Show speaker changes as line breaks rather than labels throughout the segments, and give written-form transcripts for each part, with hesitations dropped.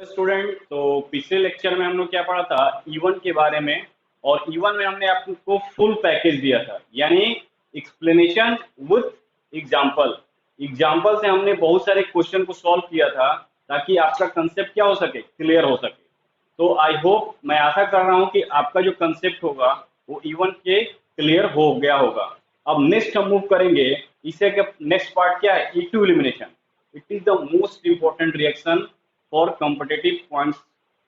Student, तो पिछले lecture में हम लोग क्या पढ़ा था E1 के बारे में। और E1 में हमने आपको फुल पैकेज दिया था, यानी एक्सप्लेनेशन विथ एग्जाम्पल। एग्जाम्पल से हमने बहुत सारे क्वेश्चन को सॉल्व किया था ताकि आपका कंसेप्ट क्या हो सके, क्लियर हो सके। तो आई होप, मैं आशा कर रहा हूँ कि आपका जो कंसेप्ट होगा वो E1 के क्लियर हो गया होगा। अब नेक्स्ट हम मूव करेंगे। इसे नेक्स्ट पार्ट क्या है, E2 elimination. It is the most important reaction for competitive points.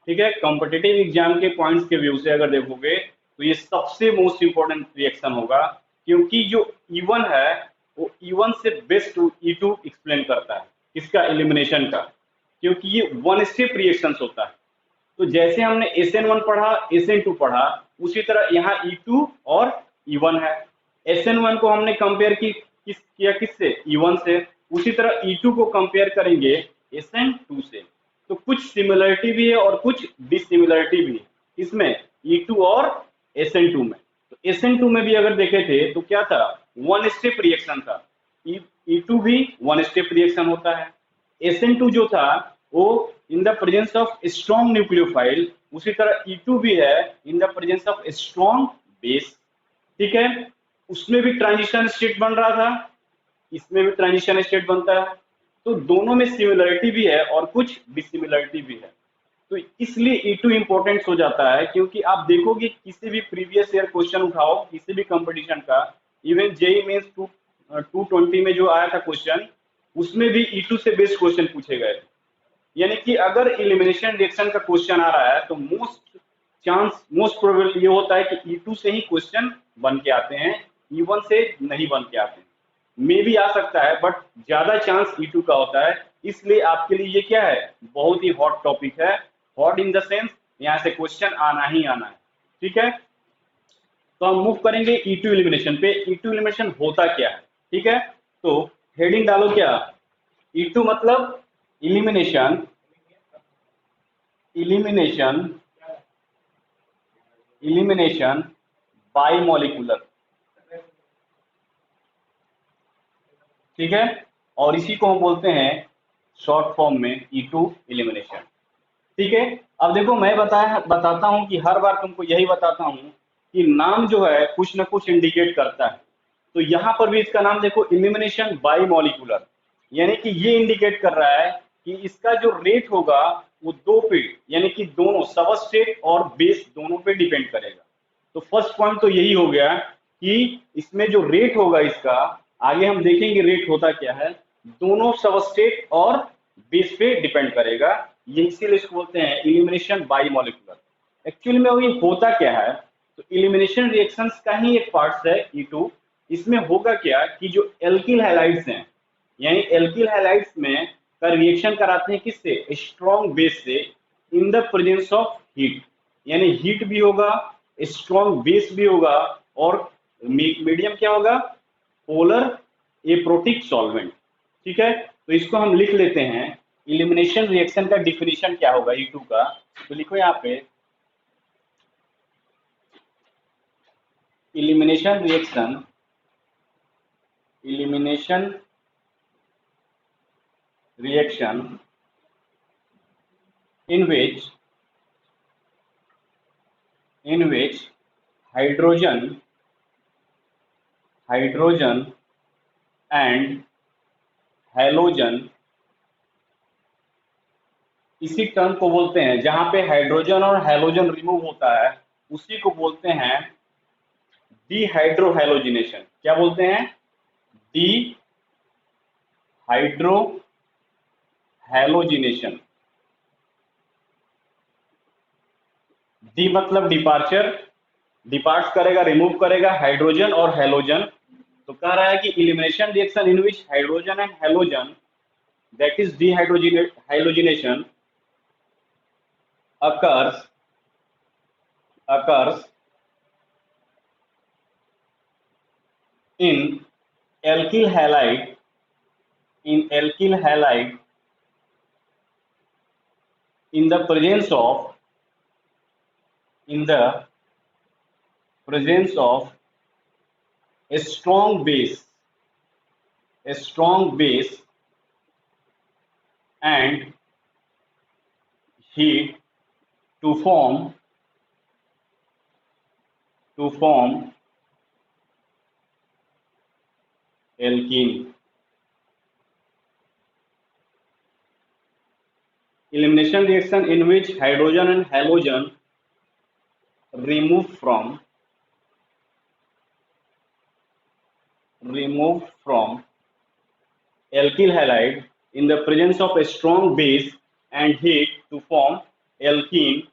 ठीक है, कॉम्पिटिटिव एग्जाम के पॉइंट्स के व्यू से अगर देखोगे तो ये सबसे मोस्ट इंपॉर्टेंट रिएक्शन होगा, क्योंकि जो E1 है वो E1 से बेस्ट E2 एक्सप्लेन करता है। किसका, एलिमिनेशन का, क्योंकि ये वन स्टेप रिएक्शंस होता है। तो जैसे हमने SN1 पढ़ा, SN2 पढ़ा, उसी तरह यहाँ E2 और E1 है। SN1 को हमने कंपेयर किया किससे, E1 से। उसी तरह E2 को कंपेयर करेंगे SN2 से। तो कुछ सिमिलरिटी भी है और कुछ डिसिमिलरिटी भी है इसमें, E2 और SN2 में। तो SN2 में भी अगर देखे थे तो क्या था, वन स्टेप रिएक्शन था। E2 भी वन स्टेप रिएक्शन होता है। SN2 जो था वो इन the presence of strong nucleophile, उसी तरह E2 भी है इन the presence of strong base. ठीक है, उसमें भी ट्रांजिशन स्टेट बन रहा था, इसमें भी ट्रांजिशन स्टेट बनता है। तो दोनों में सिमिलरिटी भी है और कुछ डिसिमिलरिटी भी है। तो इसलिए E2 इंपॉर्टेंट हो जाता है, क्योंकि आप देखोगे किसी भी प्रीवियस ईयर क्वेश्चन उठाओ किसी भी कंपटीशन का, इवन जेई मेंस 220 में जो आया था क्वेश्चन, उसमें भी E2 से बेस्ट क्वेश्चन पूछे गए थे। यानी कि अगर इलिमिनेशन रिएक्शन का क्वेश्चन आ रहा है तो मोस्ट प्रोबेबल ये होता है कि E2 से ही क्वेश्चन बन के आते हैं, E1 से नहीं बन के आते हैं। मे भी आ सकता है बट ज्यादा चांस E2 का होता है। इसलिए आपके लिए ये क्या है, बहुत ही हॉट टॉपिक है। हॉट इन द सेंस यहाँ से क्वेश्चन आना ही आना है। ठीक है, तो हम मूव करेंगे E2 एलिमिनेशन पे। E2 एलिमिनेशन होता क्या है, ठीक है। तो हेडिंग डालो क्या, E2 मतलब elimination, elimination, elimination by molecular. ठीक है, और इसी को हम बोलते हैं शॉर्ट फॉर्म में E2 एलिमिनेशन। ठीक है, अब देखो मैं बताता हूं कि हर बार तुमको यही बताता हूं कि नाम जो है कुछ ना कुछ इंडिकेट करता है। तो यहां पर भी इसका नाम देखो, इलिमिनेशन बाई मॉलिकुलर, यानी कि ये इंडिकेट कर रहा है कि इसका जो रेट होगा वो दो पे, यानी कि दोनों सबस्ट्रेट और बेस दोनों पे डिपेंड करेगा। तो फर्स्ट पॉइंट तो यही हो गया कि इसमें जो रेट होगा इसका, आगे हम देखेंगे रेट होता क्या है, दोनों सबस्ट्रेट और बेस पे डिपेंड करेगा। ये इसीलिए इसको बोलते हैं इलिमिनेशन बाई मॉलिकुलर। एक्चुअली में ये होता क्या है, तो इलिमिनेशन रिएक्शंस का ही एक पार्ट है E2। इसमें होगा क्या कि जो एल्किल हैलाइड्स हैं, यानी एल्किल हैलाइड्स में का रिएक्शन कराते हैं किससे, स्ट्रॉन्ग बेस से, इन द प्रेजेंस ऑफ हीट। यानी हीट भी होगा, स्ट्रॉन्ग बेस भी होगा, और मीडियम क्या होगा, पोलर एप्रोटिक सॉल्वेंट। ठीक है, तो इसको हम लिख लेते हैं। इलिमिनेशन रिएक्शन का डिफिनीशन क्या होगा E2 का, तो लिखो यहाँ पे, elimination reaction, elimination reaction in which hydrogen and halogen, इसी टर्म को बोलते हैं, जहां पे हाइड्रोजन और हैलोजन रिमूव होता है उसी को बोलते हैं डीहाइड्रोहैलोजिनेशन। क्या बोलते हैं, डीहाइड्रोहैलोजिनेशन। डी मतलब डिपार्चर, डिपार्ट करेगा, रिमूव करेगा हाइड्रोजन और हैलोजन। तो कह रहा है कि elimination reaction in which hydrogen and halogen, that is dehydrogenation, occurs in alkyl halide, in alkyl halide in the presence of, in the presence of a strong base, a strong base and heat to form alkene. Elimination reaction in which hydrogen and halogen removed from alkyl halide in the presence of a strong base and heat to form alkene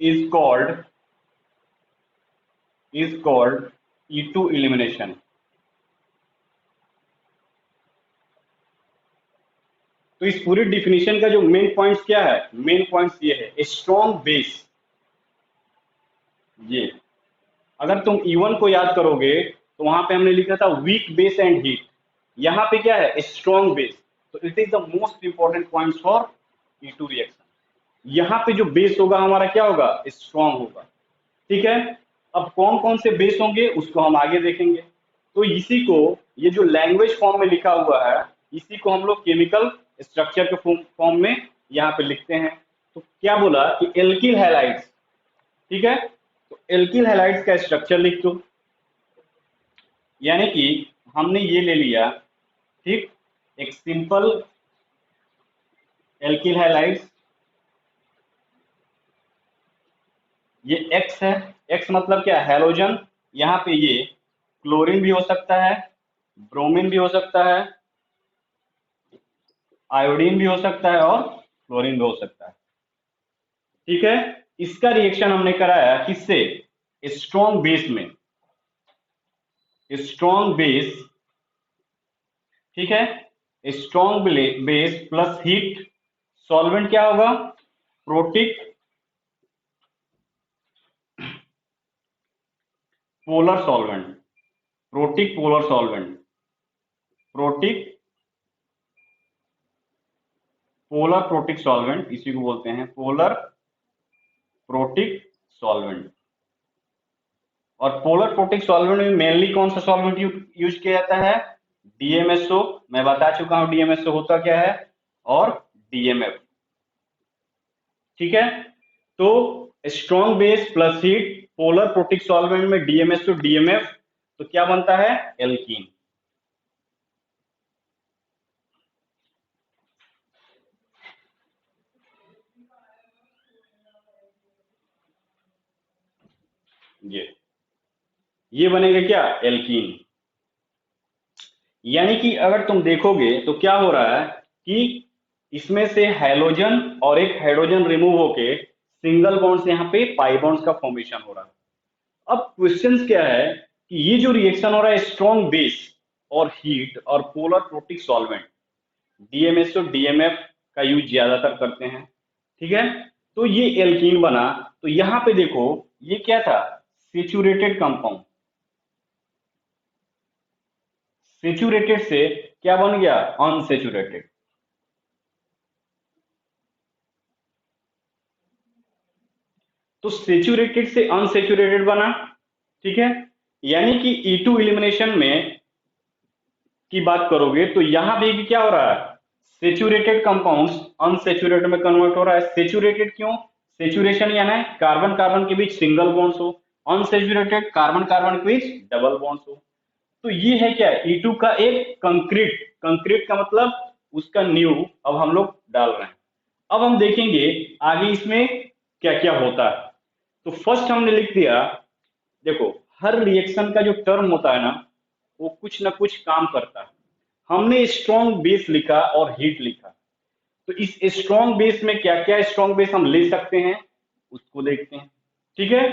is called E2 elimination. तो इस पूरी definition का जो main points क्या है, main points ये है, strong base. ये अगर तुम E1 को याद करोगे तो वहां पे हमने लिखा था वीक बेस एंड हीट, यहाँ पे क्या है, स्ट्रॉन्ग बेस। तो it is the most important points for E2 reaction. यहाँ पे जो बेस होगा हमारा क्या होगा, स्ट्रॉन्ग होगा। ठीक है, अब कौन कौन से बेस होंगे उसको हम आगे देखेंगे। तो इसी को, ये जो लैंग्वेज फॉर्म में लिखा हुआ है, इसी को हम लोग केमिकल स्ट्रक्चर के फॉर्म में यहाँ पे लिखते हैं। तो क्या बोला कि एल्किल हैलाइड्स, ठीक है, तो एल्किल हैलाइड्स का स्ट्रक्चर लिख दो। यानी कि हमने ये ले लिया, ठीक, एक सिंपल एल्किल हैलाइड्स, ये X है। X मतलब क्या, हैलोजन। यहाँ पे ये क्लोरीन भी हो सकता है, ब्रोमीन भी हो सकता है, आयोडीन भी हो सकता है और क्लोरीन भी हो सकता है। ठीक है, इसका रिएक्शन हमने कराया किससे, स्ट्रॉन्ग बेस में, स्ट्रॉन्ग बेस। ठीक है, strong base plus heat, solvent क्या होगा, protic polar solvent, protic polar solvent, protic polar protic solvent, इसी को बोलते हैं पोलर प्रोटिक सॉल्वेंट। और पोलर प्रोटिक सॉल्वेंट में मेनली कौन सा सॉल्वेंट यूज किया जाता है, DMSO। मैं बता चुका हूं DMSO होता क्या है, और DMF। ठीक है, तो strong base plus heat, polar protic solvent में DMSO DMF, तो क्या बनता है, एल्कीन। ये बनेगा क्या, एल्कीन। यानी कि अगर तुम देखोगे तो क्या हो रहा है कि इसमें से हैलोजन और एक हाइड्रोजन रिमूव होके सिंगल बॉन्ड से यहाँ पे पाई बॉन्ड्स का फॉर्मेशन हो रहा है। अब क्वेश्चन क्या है कि ये जो रिएक्शन हो रहा है स्ट्रॉन्ग बेस और हीट और polar protic solvent, DMSO DMF का यूज ज्यादातर करते हैं। ठीक है, तो ये एल्कीन बना। तो यहाँ पे देखो ये क्या था, सेचुरेटेड कंपाउंड। सेचुरेटेड से क्या बन गया, अनसेचुरेटेड। तो सेचुरेटेड से अनसेचुरेटेड बना। ठीक है, यानी कि E2 एलिमिनेशन में की बात करोगे तो यहां भी क्या हो रहा है, सेचुरेटेड कंपाउंड्स अनसेचुरेटेड में कन्वर्ट हो रहा है। सेचुरेटेड क्यों, सेचुरेशन यानी कार्बन कार्बन के बीच सिंगल बॉन्ड्स हो, अनसेचुरेटेड कार्बन कार्बन के बीच डबल बॉन्ड्स हो। तो ये है क्या, E2 का एक कंक्रीट, कंक्रीट का मतलब उसका नींव अब हम लोग डाल रहे हैं। अब हम देखेंगे आगे इसमें क्या क्या होता है। तो फर्स्ट हमने लिख दिया, देखो हर रिएक्शन का जो टर्म होता है ना, वो कुछ ना कुछ काम करता है। हमने स्ट्रॉन्ग बेस लिखा और हीट लिखा। तो इस स्ट्रॉन्ग बेस में क्या क्या स्ट्रॉन्ग बेस हम ले सकते हैं उसको देखते हैं। ठीक है,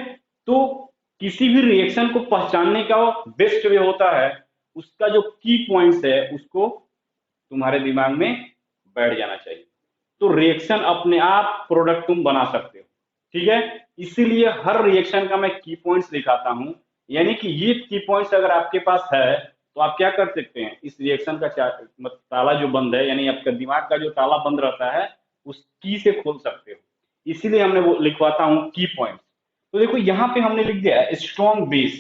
तो किसी भी रिएक्शन को पहचानने का बेस्ट वे होता है, उसका जो की पॉइंट्स है उसको तुम्हारे दिमाग में बैठ जाना चाहिए। तो रिएक्शन अपने आप प्रोडक्ट तुम बना सकते हो। ठीक है, इसीलिए हर रिएक्शन का मैं की पॉइंट्स दिखाता हूं। यानी कि ये की पॉइंट्स अगर आपके पास है तो आप क्या कर सकते हैं, इस रिएक्शन का ताला जो बंद है, यानी आपका दिमाग का जो ताला बंद रहता है, उस की से खोल सकते हो। इसीलिए हमने वो लिखवाता हूं की पॉइंट्स। तो देखो यहाँ पे हमने लिख दिया स्ट्रॉन्ग बेस।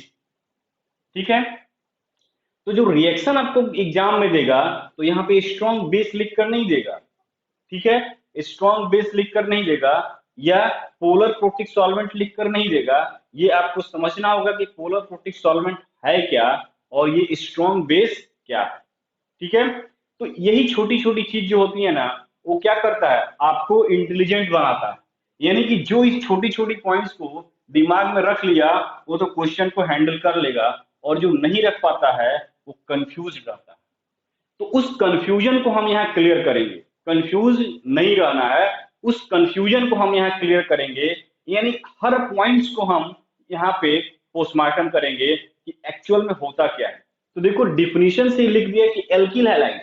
ठीक है, तो जो रिएक्शन आपको एग्जाम में देगा तो यहाँ पे स्ट्रॉन्ग बेस लिख कर नहीं देगा। ठीक है, स्ट्रॉन्ग बेस लिख कर नहीं देगा या पोलर प्रोटिक सॉल्वेंट लिख कर नहीं देगा। ये आपको समझना होगा कि पोलर प्रोटिक सॉल्वेंट है क्या और ये स्ट्रॉन्ग बेस क्या है। ठीक है, तो यही छोटी छोटी चीज जो होती है ना, वो क्या करता है, आपको इंटेलिजेंट बनाता है। यानी कि जो इस छोटी छोटी पॉइंट्स को दिमाग में रख लिया वो तो क्वेश्चन को हैंडल कर लेगा, और जो नहीं रख पाता है वो कंफ्यूज रहता है। तो उस कंफ्यूजन को हम यहाँ क्लियर करेंगे। कंफ्यूज नहीं रहना है, उस कंफ्यूजन को हम यहाँ क्लियर करेंगे। यानी हर पॉइंट्स को हम यहाँ पे पोस्टमार्टम करेंगे कि एक्चुअल में होता क्या है। तो देखो डिफिनीशन से लिख दिया कि एल्किल हैलाइड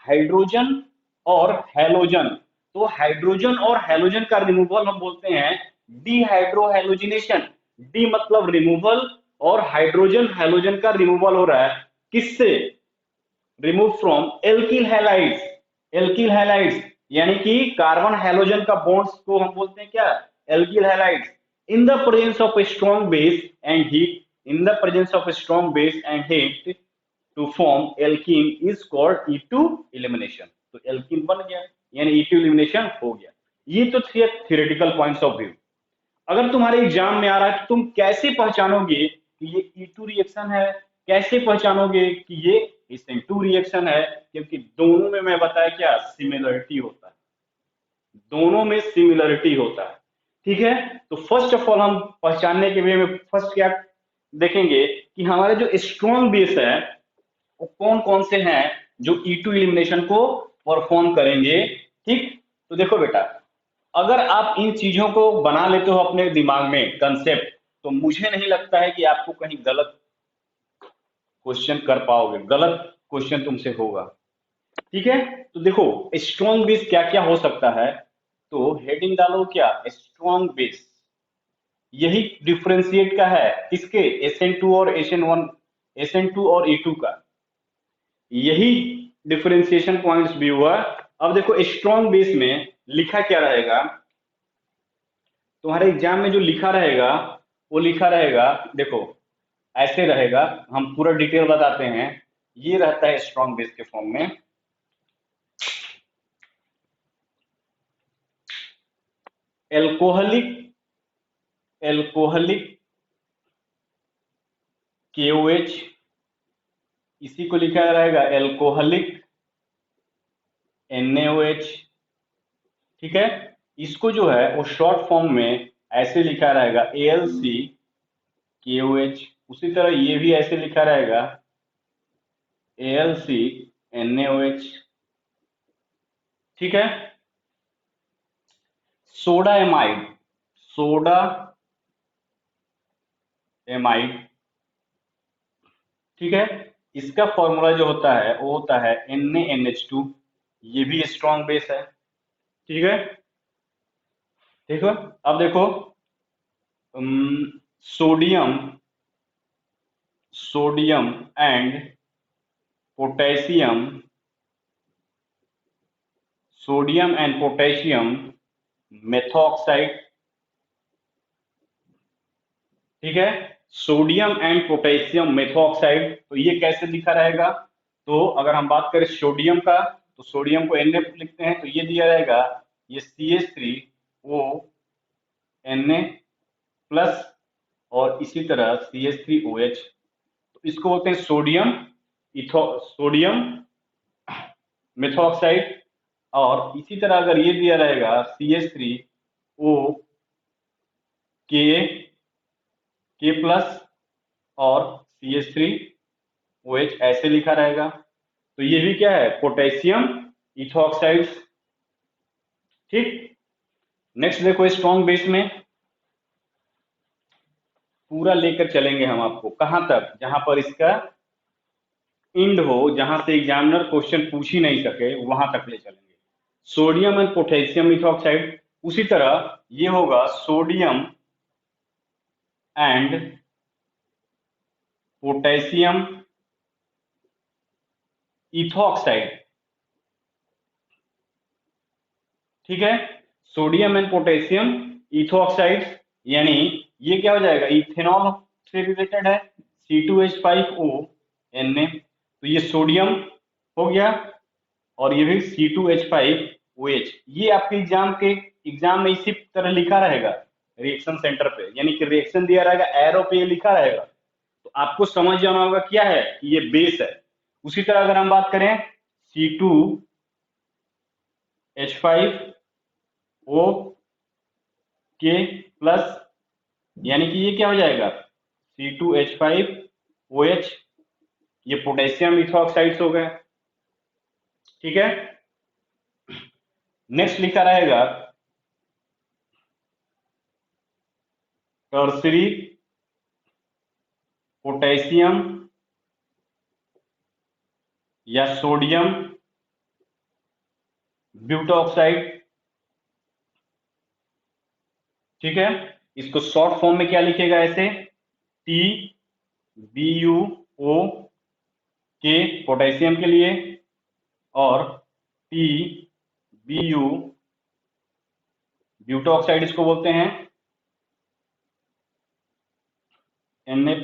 हाइड्रोजन और हेलोजन। तो हाइड्रोजन और हेलोजन का रिमूवल हम बोलते हैं डिहाइड्रोहेलोजिनेशन। डी मतलब रिमूवल, और हाइड्रोजन हेलोजन का रिमूवल हो रहा है किससे, remove from alkyl halides. Alkyl halides यानी कि कार्बन हैलोजन का बॉन्ड्स को हम बोलते हैं क्या, alkyl halides. In the presence of a strong base and heat, in the presence of a strong base and heat to form alkene is called E2 elimination. तो alkene बन गया यानी E2 एलिमिनेशन हो गया। ये तो थे थियोरेटिकल पॉइंट्स ऑफ व्यू। अगर तुम्हारे एग्जाम में आ रहा है तो तुम कैसे पहचानोगे कि ये E2 रिएक्शन है, कैसे पहचानोगे कि ये SN2 रिएक्शन है, क्योंकि दोनों में मैं बताया क्या सिमिलरिटी होता है, दोनों में सिमिलरिटी होता है। ठीक है, तो फर्स्ट ऑफ ऑल हम पहचानने के वे में फर्स्ट क्या देखेंगे कि हमारे जो स्ट्रॉन्ग बेस है वो कौन कौन से हैं जो E2 एलिमिनेशन को परफॉर्म करेंगे। ठीक, तो देखो बेटा, अगर आप इन चीजों को बना लेते हो अपने दिमाग में कंसेप्ट, तो मुझे नहीं लगता है कि आपको कहीं गलत क्वेश्चन कर पाओगे, गलत क्वेश्चन तुमसे होगा। ठीक है, तो देखो स्ट्रॉन्ग बेस क्या क्या हो सकता है, तो हेडिंग डालो क्या, स्ट्रॉन्ग बेस। यही डिफरेंशिएट का है किसके, SN2 और SN1, SN2 और E2 का, यही डिफरेंशिएशन पॉइंट्स भी हुआ। अब देखो स्ट्रॉन्ग बेस में लिखा क्या रहेगा, तुम्हारे एग्जाम में जो लिखा रहेगा वो लिखा रहेगा, देखो ऐसे रहेगा, हम पूरा डिटेल बताते हैं। ये रहता है स्ट्रॉन्ग बेस के फॉर्म में, एल्कोहलिक, एल्कोहलिक KOH, इसी को लिखा रहेगा एल्कोहलिक NaOH। ठीक है, इसको जो है वो शॉर्ट फॉर्म में ऐसे लिखा रहेगा AlCKOH। उसी तरह ये भी ऐसे लिखा रहेगा AlCNaOH। ठीक है, सोडा एमाइड, सोडा एमाइड, ठीक है, इसका फॉर्मूला जो होता है वो होता है NaNH2। ये भी स्ट्रॉन्ग बेस है। ठीक है, देखो अब देखो sodium, sodium and potassium, sodium and potassium methoxide. ठीक है, सोडियम एंड पोटेशियम मेथॉक्साइड, तो ये कैसे लिखा रहेगा, तो अगर हम बात करें सोडियम का, तो सोडियम को Na लिखते हैं, तो ये दिया रहेगा ये CH3O Na प्लस, और इसी तरह CH3OH। तो इसको बोलते हैं सोडियम सोडियम मेथॉक्साइड। और इसी तरह अगर ये दिया रहेगा CH3O K प्लस और CH3OH ऐसे लिखा रहेगा, तो ये भी क्या है, पोटेशियम इथॉक्साइड्स। ठीक, नेक्स्ट देखो स्ट्रॉन्ग बेस में पूरा लेकर चलेंगे हम आपको कहां तक, जहां पर इसका इंड हो, जहां से एग्जामिनर क्वेश्चन पूछ ही नहीं सके वहां तक ले चलेंगे। सोडियम एंड पोटेशियम इथॉक्साइड, उसी तरह ये होगा सोडियम एंड पोटेशियम इथॉक्साइड। ठीक है, सोडियम एंड पोटेशियम इथॉक्साइड, यानी ये क्या हो जाएगा, इथेनॉल से रिलेटेड है, C2H5O Na। तो ये सोडियम हो गया और ये भी C2H5 OH, ये आपके एग्जाम में इसी तरह लिखा रहेगा रिएक्शन सेंटर पे, यानी कि रिएक्शन दिया रहेगा, एरो पे ये लिखा रहेगा, तो आपको समझ जाना होगा क्या है कि ये बेस है। उसी तरह अगर हम बात करें C2H5O के प्लस, यानी कि ये क्या हो जाएगा C2H5OH, ये पोटेशियम इथॉक्साइड्स हो गए, ठीक है। नेक्स्ट लिखा रहेगा टर्सरी पोटेशियम या सोडियम ब्यूटाऑक्साइड, ठीक है। इसको शॉर्ट फॉर्म में क्या लिखेगा ऐसे, TBUO के पोटेशियम के लिए, और TBU ब्यूटाऑक्साइड इसको बोलते हैं Na+,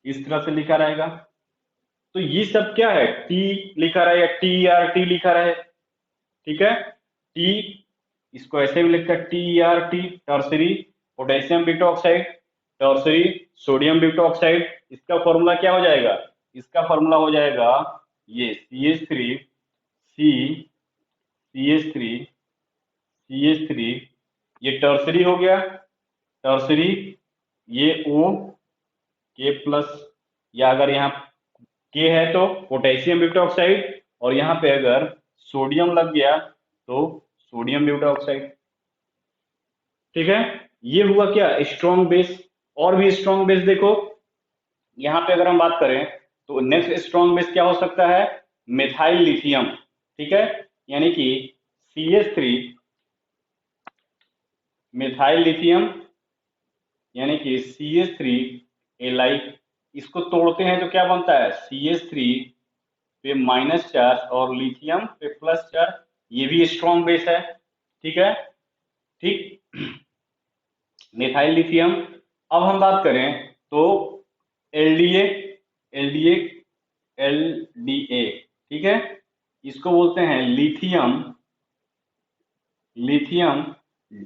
इस तरह से लिखा रहेगा। तो ये सब क्या है, T लिखा रहा है या TERT लिखा रहा है, ठीक है। T इसको ऐसे भी लिखता है TERT, tertiary potassium butoxide, tertiary sodium butoxide. इसका फॉर्मूला क्या हो जाएगा, इसका फॉर्मूला हो जाएगा ये CH3, ये टर्सरी हो गया, टर्सरी, ये O K प्लस, या अगर यहाँ K है तो पोटेशियम ब्यूटाऑक्साइड, और यहाँ पे अगर सोडियम लग गया तो सोडियम ब्यूटाऑक्साइड, ठीक है। ये हुआ क्या, स्ट्रॉन्ग बेस। और भी स्ट्रॉन्ग बेस देखो, यहाँ पे अगर हम बात करें तो नेक्स्ट स्ट्रॉन्ग बेस क्या हो सकता है, मेथाइल लिथियम, ठीक है। यानी कि CH3 मेथाइल लिथियम, यानी कि CH3Li, इसको तोड़ते हैं तो क्या बनता है, CH3 पे माइनस चार्ज और लिथियम पे प्लस चार्ज, ये भी स्ट्रॉन्ग बेस है, ठीक है, ठीक। Methyl lithium. अब हम बात करें तो LDA, LDA, LDA, ठीक है, इसको बोलते हैं लिथियम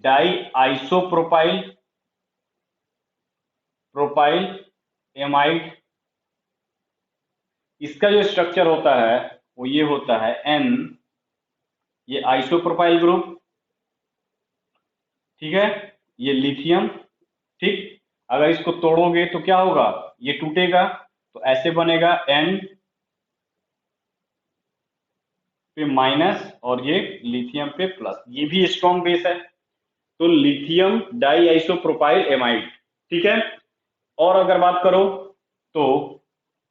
डाई आइसोप्रोपाइल एमाइड। इसका जो स्ट्रक्चर होता है वो ये होता है N, ये आइसोप्रोपाइल ग्रुप, ठीक है, ये लिथियम, ठीक। अगर इसको तोड़ोगे तो क्या होगा, ये टूटेगा, तो ऐसे बनेगा N पे माइनस और ये लिथियम पे प्लस, ये भी स्ट्रॉन्ग बेस है। तो लिथियम डाई आइसोप्रोपाइल एमाइड, ठीक है। और अगर बात करो तो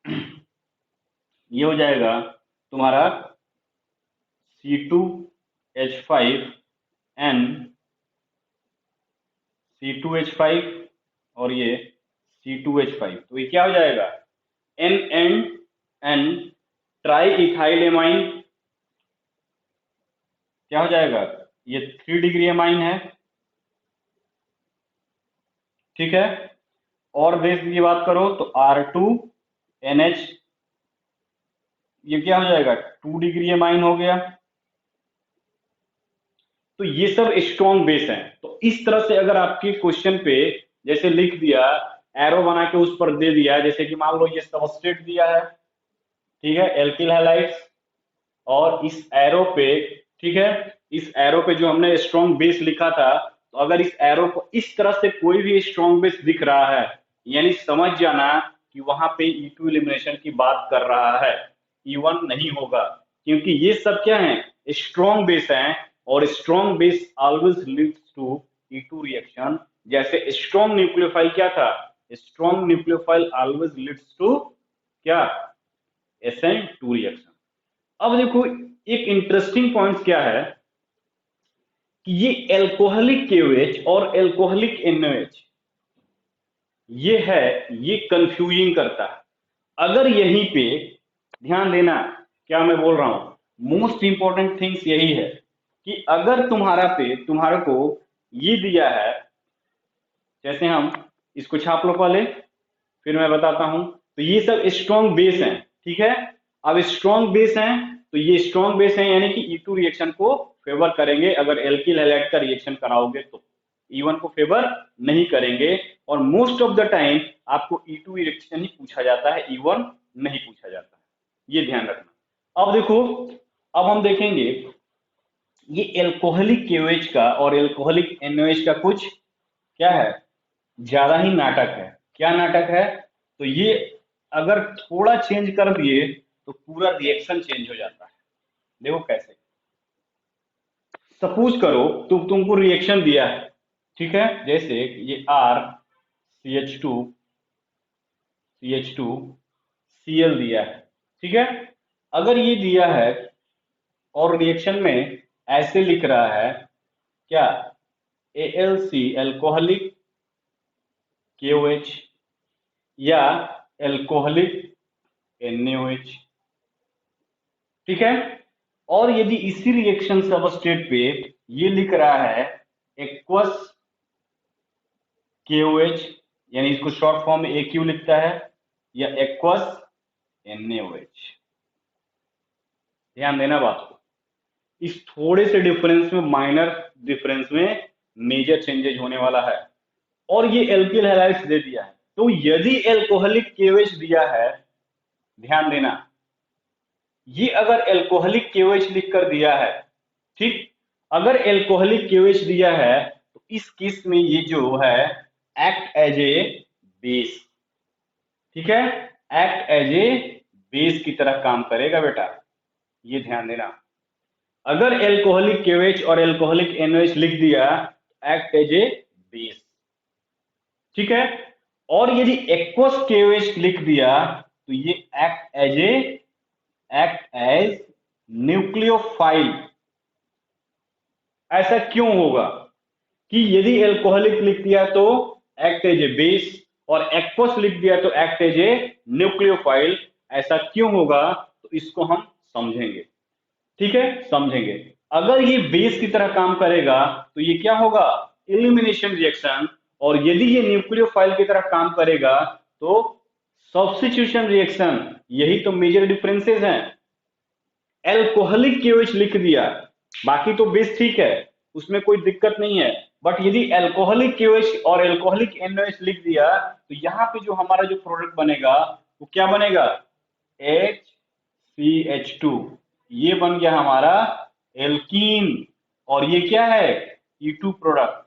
ये हो जाएगा तुम्हारा C2H5N, C2H5 और ये C2H5, तो ये क्या हो जाएगा NN ट्राई इथाइल एमाइन, क्या हो जाएगा, ये 3 डिग्री एमाइन है, ठीक है। और बेस की बात करो तो R2NH, ये क्या हो जाएगा 2 डिग्री एमाइन हो गया। तो ये सब स्ट्रॉन्ग बेस हैं। तो इस तरह से अगर आपके क्वेश्चन पे जैसे लिख दिया, एरो बना के उस पर दे दिया, जैसे कि मान लो ये सबस्ट्रेट दिया है, ठीक है, एल्किल हैलाइड्स, और इस एरो पे, ठीक है, इस एरो पे जो हमने स्ट्रॉन्ग बेस लिखा था, तो अगर इस एरो को इस तरह से कोई भी स्ट्रॉन्ग बेस दिख रहा है, यानी समझ जाना कि वहां पे E2 एलिमिनेशन की बात कर रहा है, E1 नहीं होगा, क्योंकि ये सब क्या है, स्ट्रॉन्ग बेस हैं, और strong base always leads to E2 reaction. जैसे स्ट्रॉन्ग न्यूक्लियोफाइल क्या था, strong nucleophile always leads to क्या, SN2 रिएक्शन। अब देखो एक इंटरेस्टिंग पॉइंट क्या है कि ये एल्कोहलिक KOH और एल्कोहलिक NOH ये है, ये कंफ्यूजिंग करता है। अगर यहीं पे ध्यान देना क्या मैं बोल रहा हूं, मोस्ट इंपॉर्टेंट थिंग्स यही है कि अगर तुम्हारे को ये दिया है, जैसे हम इसको छाप लो पहले, फिर मैं बताता हूं। तो ये सब स्ट्रॉन्ग बेस हैं, ठीक है। अब स्ट्रॉन्ग बेस हैं तो ये स्ट्रॉन्ग बेस है, यानी कि E2 रिएक्शन को फेवर करेंगे। अगर एल्किल हैलाइड का रिएक्शन कराओगे तो E1 को फेवर नहीं करेंगे, और मोस्ट ऑफ द टाइम आपको E2 रिएक्शन ही पूछा जाता है, E1 नहीं पूछा जाता है, ये ध्यान रखना। अब देखो, अब हम देखेंगे ये एल्कोहलिक KOH का और एल्कोहलिक NOH का कुछ क्या है, ज्यादा ही नाटक है। क्या नाटक है? तो ये अगर थोड़ा चेंज कर दिए तो पूरा रिएक्शन चेंज हो जाता है। देखो कैसे, सपोज करो तुमको रिएक्शन दिया है, ठीक है, जैसे ये CH2Cl दिया है, ठीक है। अगर ये दिया है और रिएक्शन में ऐसे लिख रहा है क्या, AlC एल्कोहलिक KOH या एल्कोहलिक NaOH, ठीक है। और यदि इसी रिएक्शन सबस्ट्रेट पे ये लिख रहा है एक्वस KOH, यानी इसको शॉर्ट फॉर्म में AQ लिखता है, या एक्वस NaOH, ध्यान देना बात को। इस थोड़े से डिफरेंस में, माइनर डिफरेंस में मेजर चेंजेस होने वाला है। और ये एल्किल हैलाइड्स दे दिया है, तो यदि एल्कोहलिक KOH दिया है, ध्यान देना, ये अगर एल्कोहलिक KOH लिख कर दिया है, ठीक, अगर एल्कोहलिक KOH दिया है तो इस केस में ये जो है एक्ट एज ए बेस, ठीक है, एक्ट एज ए बेस की तरह काम करेगा बेटा, ये ध्यान देना। अगर एल्कोहलिक KOH और एल्कोहलिक NOH लिख दिया, एक्ट एज ए बेस, ठीक है। और यदि एक्वस KOH लिख दिया तो ये एक्ट एज न्यूक्लियोफाइल। ऐसा क्यों होगा कि यदि एल्कोहलिक लिख दिया तो एक्ट एज ए बेस, और एक्वस लिख दिया तो एक्ट एज ए न्यूक्लियोफाइल। ऐसा क्यों होगा, तो इसको हम समझेंगे, ठीक है, समझेंगे। अगर ये बेस की तरह काम करेगा तो ये क्या होगा, एलिमिनेशन रिएक्शन, और यदि ये न्यूक्लियोफाइल की तरह काम करेगा तो सब्स्टिट्यूशन रिएक्शन। यही तो मेजर डिफरेंसेस हैं। एल्कोहलिक KOH लिख दिया, बाकी तो बेस ठीक है, उसमें कोई दिक्कत नहीं है, बट यदि एल्कोहलिक KOH और एल्कोहलिक NOH लिख दिया तो यहाँ पे जो हमारा जो प्रोडक्ट बनेगा वो क्या बनेगा, HCH2, ये बन गया हमारा एल्कीन, और ये क्या है, E2 प्रोडक्ट।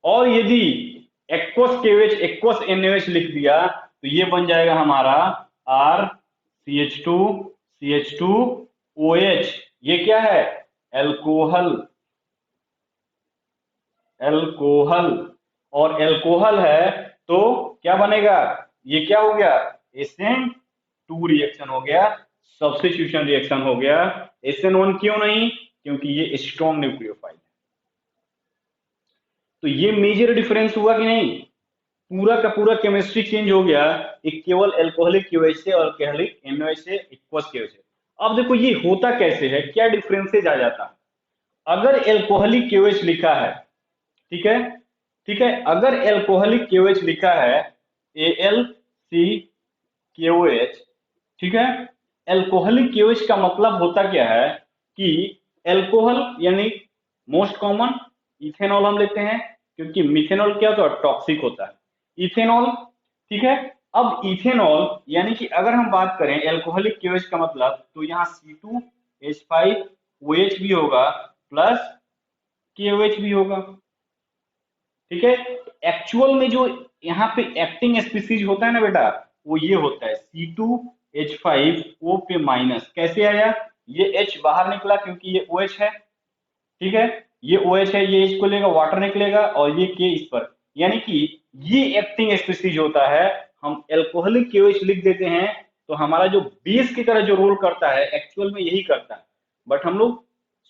और यदि एक्वस KOH एक्वस NaOH लिख दिया तो ये बन जाएगा हमारा RCH2CH2OH, ये क्या है, एल्कोहल, और एल्कोहल है तो क्या बनेगा, ये क्या हो गया, SN2 रिएक्शन हो गया, सब्स्टिट्यूशन रिएक्शन हो गया। SN1 क्यों नहीं, क्योंकि ये स्ट्रॉन्ग न्यूक्लियोफाइल है। तो ये मेजर डिफरेंस हुआ कि नहीं, पूरा का पूरा केमिस्ट्री चेंज हो गया, एक केवल एल्कोहलिक KOH से और एल्कोहलिक NaOH से एक्वस KOH से। अब देखो ये होता कैसे है, क्या डिफरेंसेज आ जाता है। अगर एल्कोहलिक KOH लिखा है, ठीक है, ठीक है, अगर एल्कोहलिक KOH लिखा है AlCKOH, ठीक है, एल्कोहलिक KOH का मतलब होता क्या है कि एल्कोहल यानी मोस्ट कॉमन इथेनॉल हम लेते हैं, क्योंकि मिथेनॉल क्या होता है, टॉक्सिक होता है, इथेनॉल, ठीक है। अब इथेनॉल यानी कि अगर हम बात करें एल्कोहलिक KOH का मतलब, तो यहाँ C2H5OH भी होगा प्लस KOH भी होगा, ठीक है। एक्चुअल में जो यहाँ पे एक्टिंग स्पीसीज होता है ना बेटा, वो ये होता है C2H5O पे माइनस। कैसे आया, ये H बाहर निकला क्योंकि ये OH है, ठीक है, ये OH है, ये H को लेगा, वाटर निकलेगा, और ये K इस पर, यानी कि ये एक्टिंग स्पीसीज होता है। हम एल्कोहलिक KOH लिख देते हैं तो हमारा जो बेस की तरह जो रोल करता है एक्चुअल में यही करता है, बट हम लोग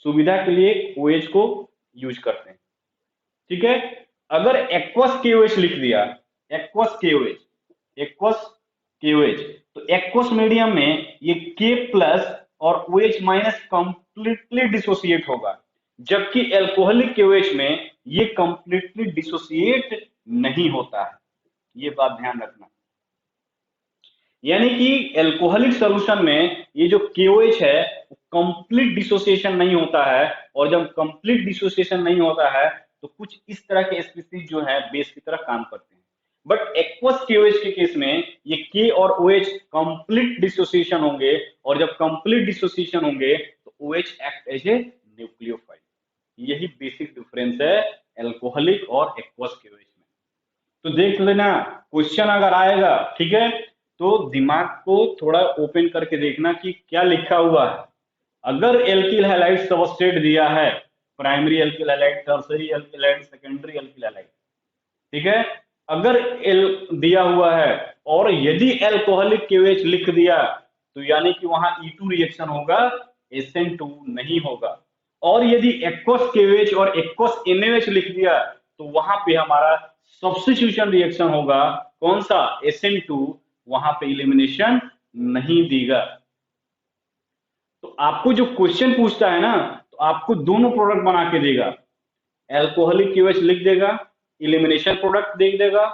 सुविधा के लिए OH को यूज करते हैं, ठीक है। अगर एक्वस KOH लिख दिया, एक्वस KOH, तो एक्वस मीडियम में ये K प्लस और OH माइनस कंप्लीटली डिसोसिएट होगा, जबकि एल्कोहलिक KOH में ये कंप्लीटली डिसोसिएट नहीं होता है। ये बात ध्यान रखना। यानी कि एल्कोहलिक सॉल्यूशन में ये जो KOH है वो कंप्लीट डिसोसिएशन नहीं होता है, और जब कंप्लीट डिसोसिएशन नहीं होता है तो कुछ इस तरह के स्पीसीज जो है बेस की तरह काम करते हैं। बट एक्वस KOH के केस में ये K और OH कंप्लीट डिसोसिएशन होंगे, और जब कंप्लीट डिसोसिएशन होंगे तो OH act as a nucleophile. यही बेसिक डिफरेंस है एल्कोहलिक और एक्वस KOH में। तो देख लेना, क्वेश्चन अगर आएगा, ठीक है, तो दिमाग को थोड़ा ओपन करके देखना कि क्या लिखा हुआ है। अगर एल्किल हैलाइड सबस्ट्रेट दिया है, primary alkyl halide, tertiary alkyl halide, secondary alkyl halide, ठीक है, अगर एल दिया हुआ है और यदि एल्कोहलिक KOH लिख दिया तो यानी कि वहां E2 रिएक्शन होगा, SN2 नहीं होगा। और यदि एक्वस KOH और एक्वस NaOH लिख दिया तो वहां पे हमारा सब्स्टिट्यूशन रिएक्शन होगा, कौन सा, SN2, वहां पे इलिमिनेशन नहीं देगा। तो आपको जो क्वेश्चन पूछता है ना, तो आपको दोनों प्रोडक्ट बना के देगा, एल्कोहलिक KOH लिख देगा, इलिमिनेशन प्रोडक्ट देख देगा,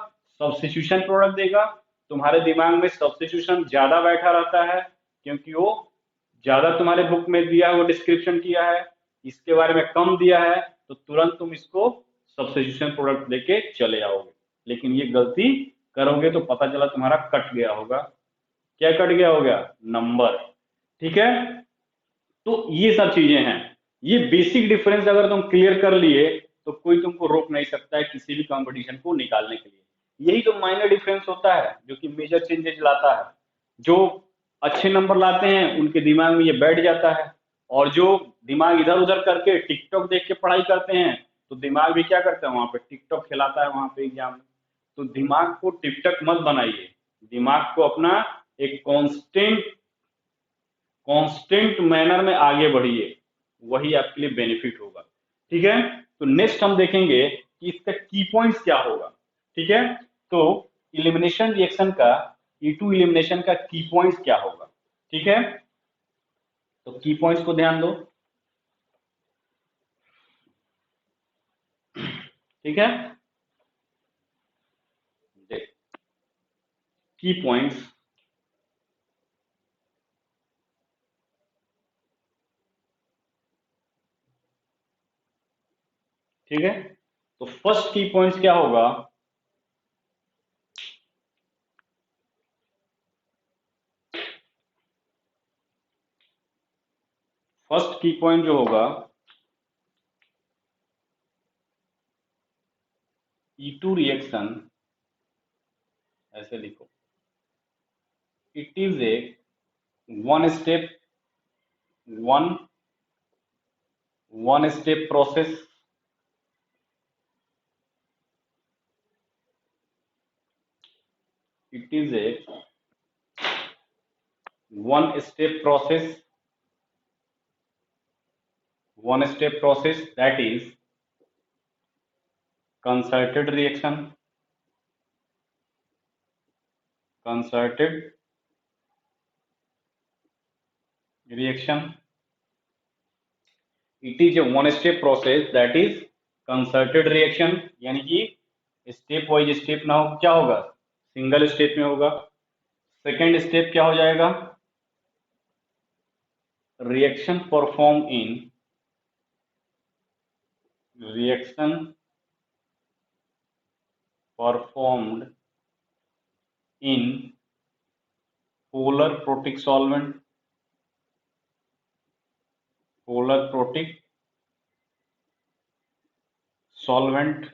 सब्स्टिट्यूशन प्रोडक्ट देगा। तुम्हारे दिमाग में सब्स्टिट्यूशन ज्यादा बैठा रहता है क्योंकि वो ज्यादा तुम्हारे बुक में दिया हुआ डिस्क्रिप्शन किया है, इसके बारे में कम दिया है, तो तुरंत तुम इसको सब्स्टिट्यूशन प्रोडक्ट लेके चले आओगे। लेकिन ये गलती करोगे तो पता चला तुम्हारा कट गया होगा। क्या कट गया होगा, नंबर। ठीक है, तो ये सब चीजें हैं। ये बेसिक डिफरेंस अगर तुम क्लियर कर लिए तो कोई तुमको रोक नहीं सकता है किसी भी कंपटीशन को निकालने के लिए। यही तो माइनर डिफरेंस होता है जो कि मेजर चेंजेस लाता है। जो अच्छे नंबर लाते हैं उनके दिमाग में ये बैठ जाता है, और जो दिमाग इधर उधर करके टिकटॉक देख के पढ़ाई करते हैं तो दिमाग भी क्या करता है, वहां पे टिकटॉक खिलाता है वहां पे एग्जाम में। तो दिमाग को टिकटॉक मत बनाइए, दिमाग को अपना एक कांस्टेंट मैनर में आगे बढ़िए, वही आपके लिए बेनिफिट होगा। ठीक है, तो नेक्स्ट हम देखेंगे कि इसका की पॉइंट्स क्या होगा। ठीक है, तो इलिमिनेशन रिएक्शन का, E2 इलिमिनेशन का की पॉइंट्स क्या होगा। ठीक है, तो की पॉइंट्स को ध्यान दो। ठीक है, की पॉइंट्स, ठीक है, तो फर्स्ट की पॉइंट्स क्या होगा, फर्स्ट की पॉइंट जो होगा, E2 रिएक्शन, ऐसे लिखो, it is a one step one one step process, it is a one step process that is concerted reaction. It is a one step process that is concerted reaction, यानी कि step wise step ना हो, क्या होगा, single step में होगा। Second step क्या हो जाएगा, reaction performed in polar protic solvent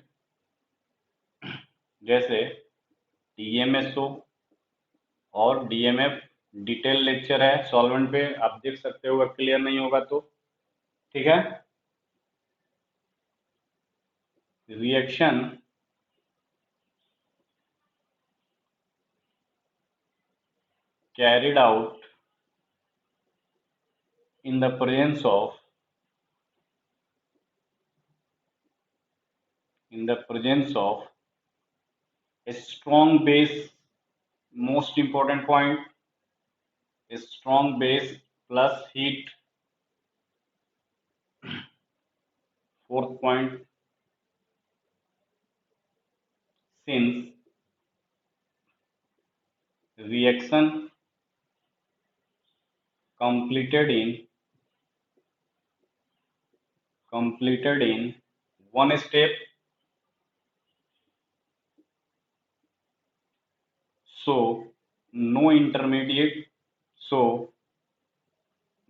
जैसे TMSO और DMF। डिटेल लेक्चर है सॉल्वेंट पे, आप देख सकते हो, अगर क्लियर नहीं होगा तो। ठीक है, reaction carried out in the presence of a strong base, most important point, a strong base plus heat, fourth point, since reaction completed in one step, so no intermediate, so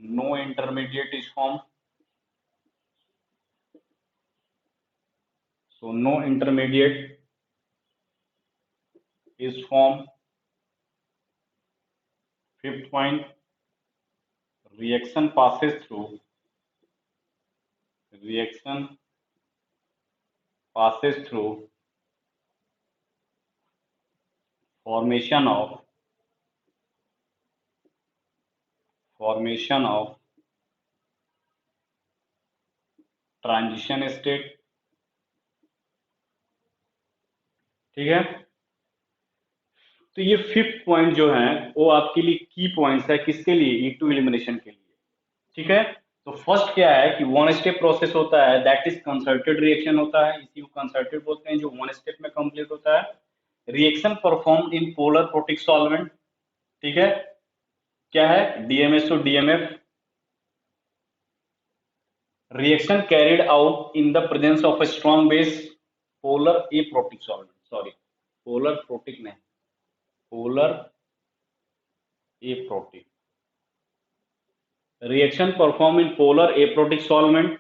no intermediate is formed, so no intermediate is formed. Fifth point, reaction reaction passes through formation of formation of transition state. ठीक है, तो ये fifth point जो है वो आपके लिए की पॉइंट्स है, किसके लिए, E2 एलिमिनेशन के लिए। ठीक है, तो फर्स्ट क्या है कि वन स्टेप प्रोसेस होता है, दैट इज कंसर्टेड रिएक्शन होता है, इसी को कंसर्टेड बोलते हैं, जो वन स्टेप में कंप्लीट होता है। Reaction perform in polar protic solvent. ठीक है, क्या है, DMSO DMF। Reaction carried out in the presence of a strong base, polar aprotic solvent, sorry polar protic नहीं, polar aprotic. Reaction perform in polar aprotic solvent.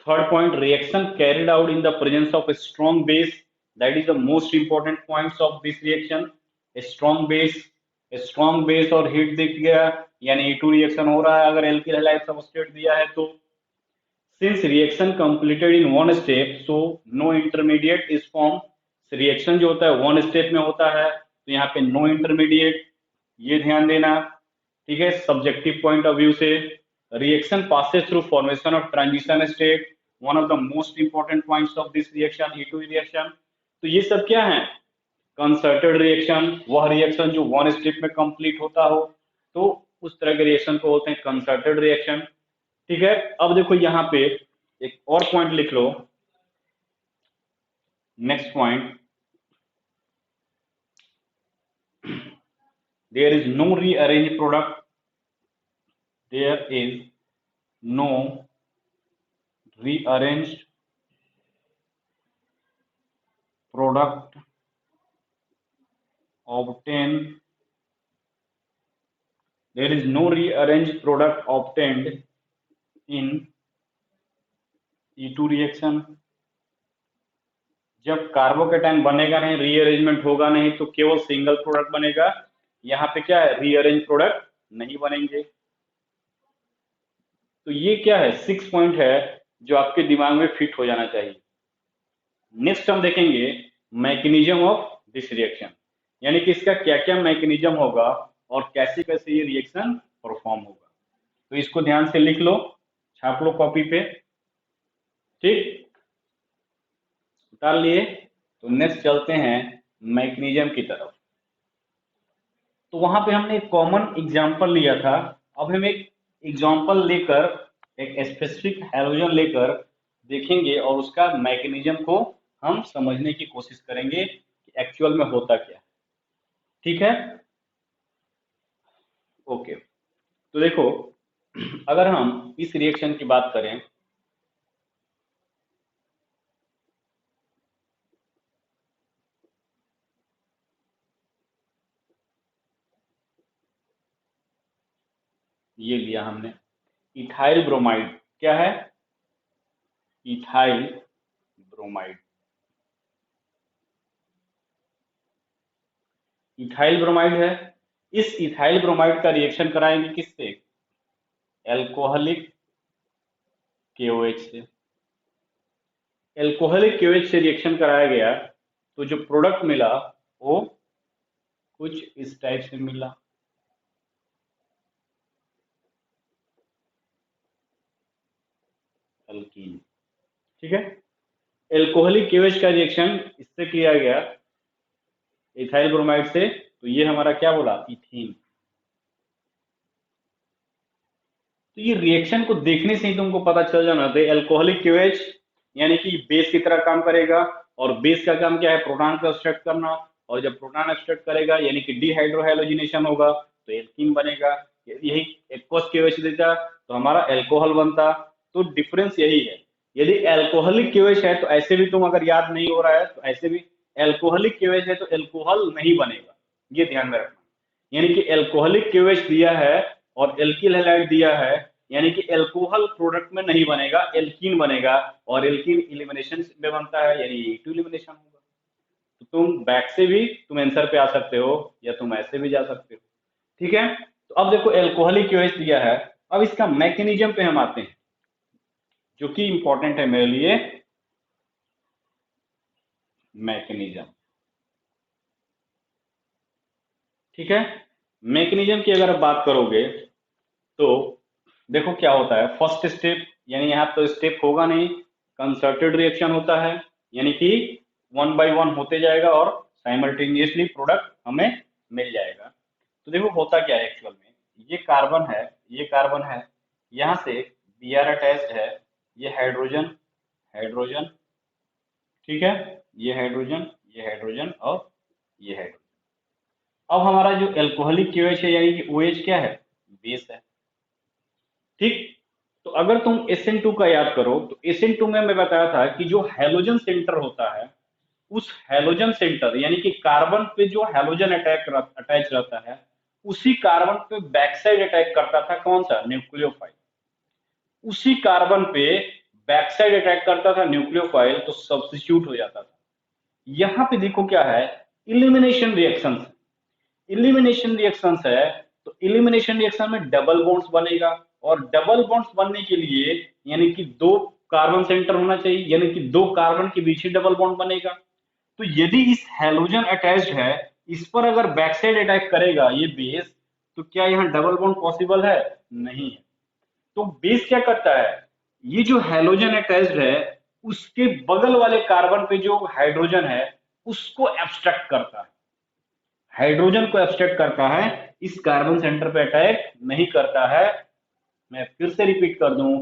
Third point, reaction carried out in the presence of a strong base. That is the most important points of this reaction. A strong base और heat दिख गया, यानी E2 reaction हो रहा है अगर alkyl halide substrate दिया है तो। Since reaction completed in one step, so no intermediate is formed. Reaction जो होता है वन स्टेप में होता है, तो यहाँ पे नो इंटरमीडिएट, ये ध्यान देना। ठीक है, सब्जेक्टिव पॉइंट ऑफ व्यू से reaction passes through formation of transition state, one of the most important points of this reaction, E2 reaction. तो ये सब क्या है, कंसर्टेड रिएक्शन, वह रिएक्शन जो वन स्टेप में कंप्लीट होता हो, तो उस तरह के रिएक्शन को बोलते हैं कंसर्टेड रिएक्शन। ठीक है, अब देखो यहाँ पे एक और पॉइंट लिख लो, next point, there is no rearranged product, there is no rearranged product obtained, there is no rearranged product obtained in E2 reaction. जब कार्बोकेटाइन बनेगा नहीं, रीअरेंजमेंट होगा नहीं, तो केवल सिंगल प्रोडक्ट बनेगा। यहाँ पे क्या है, रीअरेंज प्रोडक्ट नहीं बनेंगे। तो ये क्या है, 6 पॉइंट है जो आपके दिमाग में फिट हो जाना चाहिए। नेक्स्ट हम देखेंगे मैकेनिज्म ऑफ दिस रिएक्शन, यानी कि इसका क्या क्या मैकेनिज्म होगा और कैसे कैसे ये रिएक्शन परफॉर्म होगा। तो इसको ध्यान से लिख लो, छाप लो कॉपी पे। ठीक, उतार लिए, तो नेक्स्ट चलते हैं मैकेनिज्म की तरफ। तो वहां पे हमने एक कॉमन एग्जांपल लिया था, अब हम एक एग्जांपल लेकर, एक स्पेसिफिक हैलोजन लेकर देखेंगे और उसका मैकेनिज्म को हम समझने की कोशिश करेंगे कि एक्चुअल में होता क्या है। ठीक है, ओके, तो देखो अगर हम इस रिएक्शन की बात करें, ये लिया हमने इथाइल ब्रोमाइड, क्या है, इथाइल ब्रोमाइड। इथाइल ब्रोमाइड है, इस इथाइल ब्रोमाइड का रिएक्शन कराएंगे किससे, एल्कोहलिक KOH से। एल्कोहलिक KOH से रिएक्शन कराया गया तो जो प्रोडक्ट मिला वो कुछ इस टाइप से मिला। अल्कीन। ठीक है, एल्कोहलिक KOH का रिएक्शन इससे किया गया इथाइल ब्रोमाइड से, तो ये हमारा क्या बोला, इथीन। तो ये रिएक्शन को देखने से ही तुमको पता चल जाना था, एल्कोहलिक KOH यानी कि बेस की तरह काम करेगा, और बेस का काम क्या है, प्रोटॉन को एक्सट्रैक्ट करना, और जब प्रोटॉन एब्स्ट्रैक्ट करेगा यानी कि डिहाइड्रोहाइलोजिनेशन होगा तो एल्कीन बनेगा। यही एक्वस केओएच देता तो हमारा एल्कोहल बनता। तो डिफरेंस यही है। यदि एल्कोहलिक केओएच है तो ऐसे भी, तुम अगर याद नहीं हो रहा है तो ऐसे भी एल्कोहलिक केओएच है तो एल्कोहल नहीं बनेगा, ये ध्यान में रखना। यानी कि एल्कोहलिक केओएच दिया है और एल्किल हैलाइड दिया है, यानी कि एल्कोहल प्रोडक्ट में नहीं बनेगा, एल्कीन बनेगा, और एल्कीन एलिमिनेशन में बनता है यानी E2 एलिमिनेशन होगा। तो तुम बैक से भी तुम आंसर पे आ सकते हो या तुम ऐसे भी जा सकते हो। ठीक है, तो अब देखो एल्कोहलिक केओएच दिया है, अब इसका मैकेनिज्म पे हम आते हैं जो कि इंपॉर्टेंट है मेरे लिए। मैकेनिज्म, ठीक है, मैकेनिज्म की अगर बात करोगे तो देखो क्या होता है। फर्स्ट स्टेप, यानी यहाँ तो स्टेप होगा नहीं, कंसर्टेड रिएक्शन होता है, यानी कि 1 by 1 होते जाएगा और साइमल्टेनियसली प्रोडक्ट हमें मिल जाएगा। तो देखो होता क्या है एक्चुअल में, ये कार्बन है, ये कार्बन है, यहाँ से Br अटैच्ड है, ये हाइड्रोजन, हाइड्रोजन, ठीक है, ये हाइड्रोजन, ये हाइड्रोजन और ये हाइड्रोजन। अब हमारा जो एल्कोहलिक केओएच है यानी कि OH क्या है, बेस है। ठीक, तो अगर तुम SN2 का याद करो तो SN2 में मैं बताया था कि जो हैलोजन सेंटर होता है, उस हैलोजन सेंटर यानी कि कार्बन पे जो हैलोजन अटैच रहता है, उसी कार्बन पे बैक साइड अटैक करता था कौन सा, न्यूक्लियोफाइल। उसी कार्बन पे बैक साइड अटैक करता था न्यूक्लियोफाइल, तो सब्स्टिट्यूट हो जाता था। यहाँ पे देखो क्या है, इलिमिनेशन रिएक्शन। इलिमिनेशन रिएक्शंस है तो इलिमिनेशन रिएक्शन में डबल बॉन्ड्स बनेगा, और डबल बॉन्ड्स बनने के लिए यानी कि दो कार्बन सेंटर होना चाहिए, यानी कि दो कार्बन के बीच ही डबल बॉन्ड बनेगा। तो यदि इस हैलोजन अटैच्ड है, इस पर अगर बैक साइड अटैक करेगा ये बेस, तो क्या यहाँ डबल बॉन्ड पॉसिबल है, नहीं है। तो बेस क्या करता है, ये जो हैलोजन अटैच्ड है उसके बगल वाले कार्बन पे जो हाइड्रोजन है उसको एब्स्ट्रैक्ट करता है, हाइड्रोजन को एब्स्ट्रैक्ट करता है, इस कार्बन सेंटर पे अटैक नहीं करता है। मैं फिर से रिपीट कर दूं,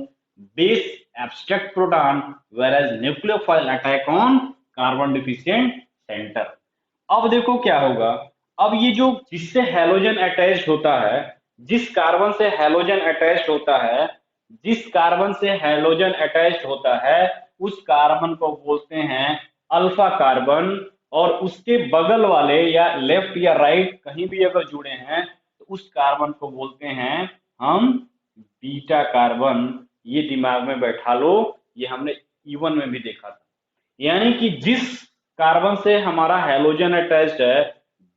base abstract proton whereas nucleophile attack on carbon deficient centre. अब देखो क्या होगा, अब ये जो जिससे हैलोजन अटैच्ड होता है, जिस कार्बन से हैलोजन अटैच्ड होता है, जिस कार्बन से हैलोजन अटैच्ड होता है उस कार्बन को बोलते हैं अल्फा कार्बन, और उसके बगल वाले या लेफ्ट या राइट कहीं भी अगर जुड़े हैं तो उस कार्बन को बोलते हैं हम बीटा कार्बन। ये दिमाग में बैठा लो, ये हमने E1 में भी देखा था। यानी कि जिस कार्बन से हमारा हैलोजन अटैच्ड है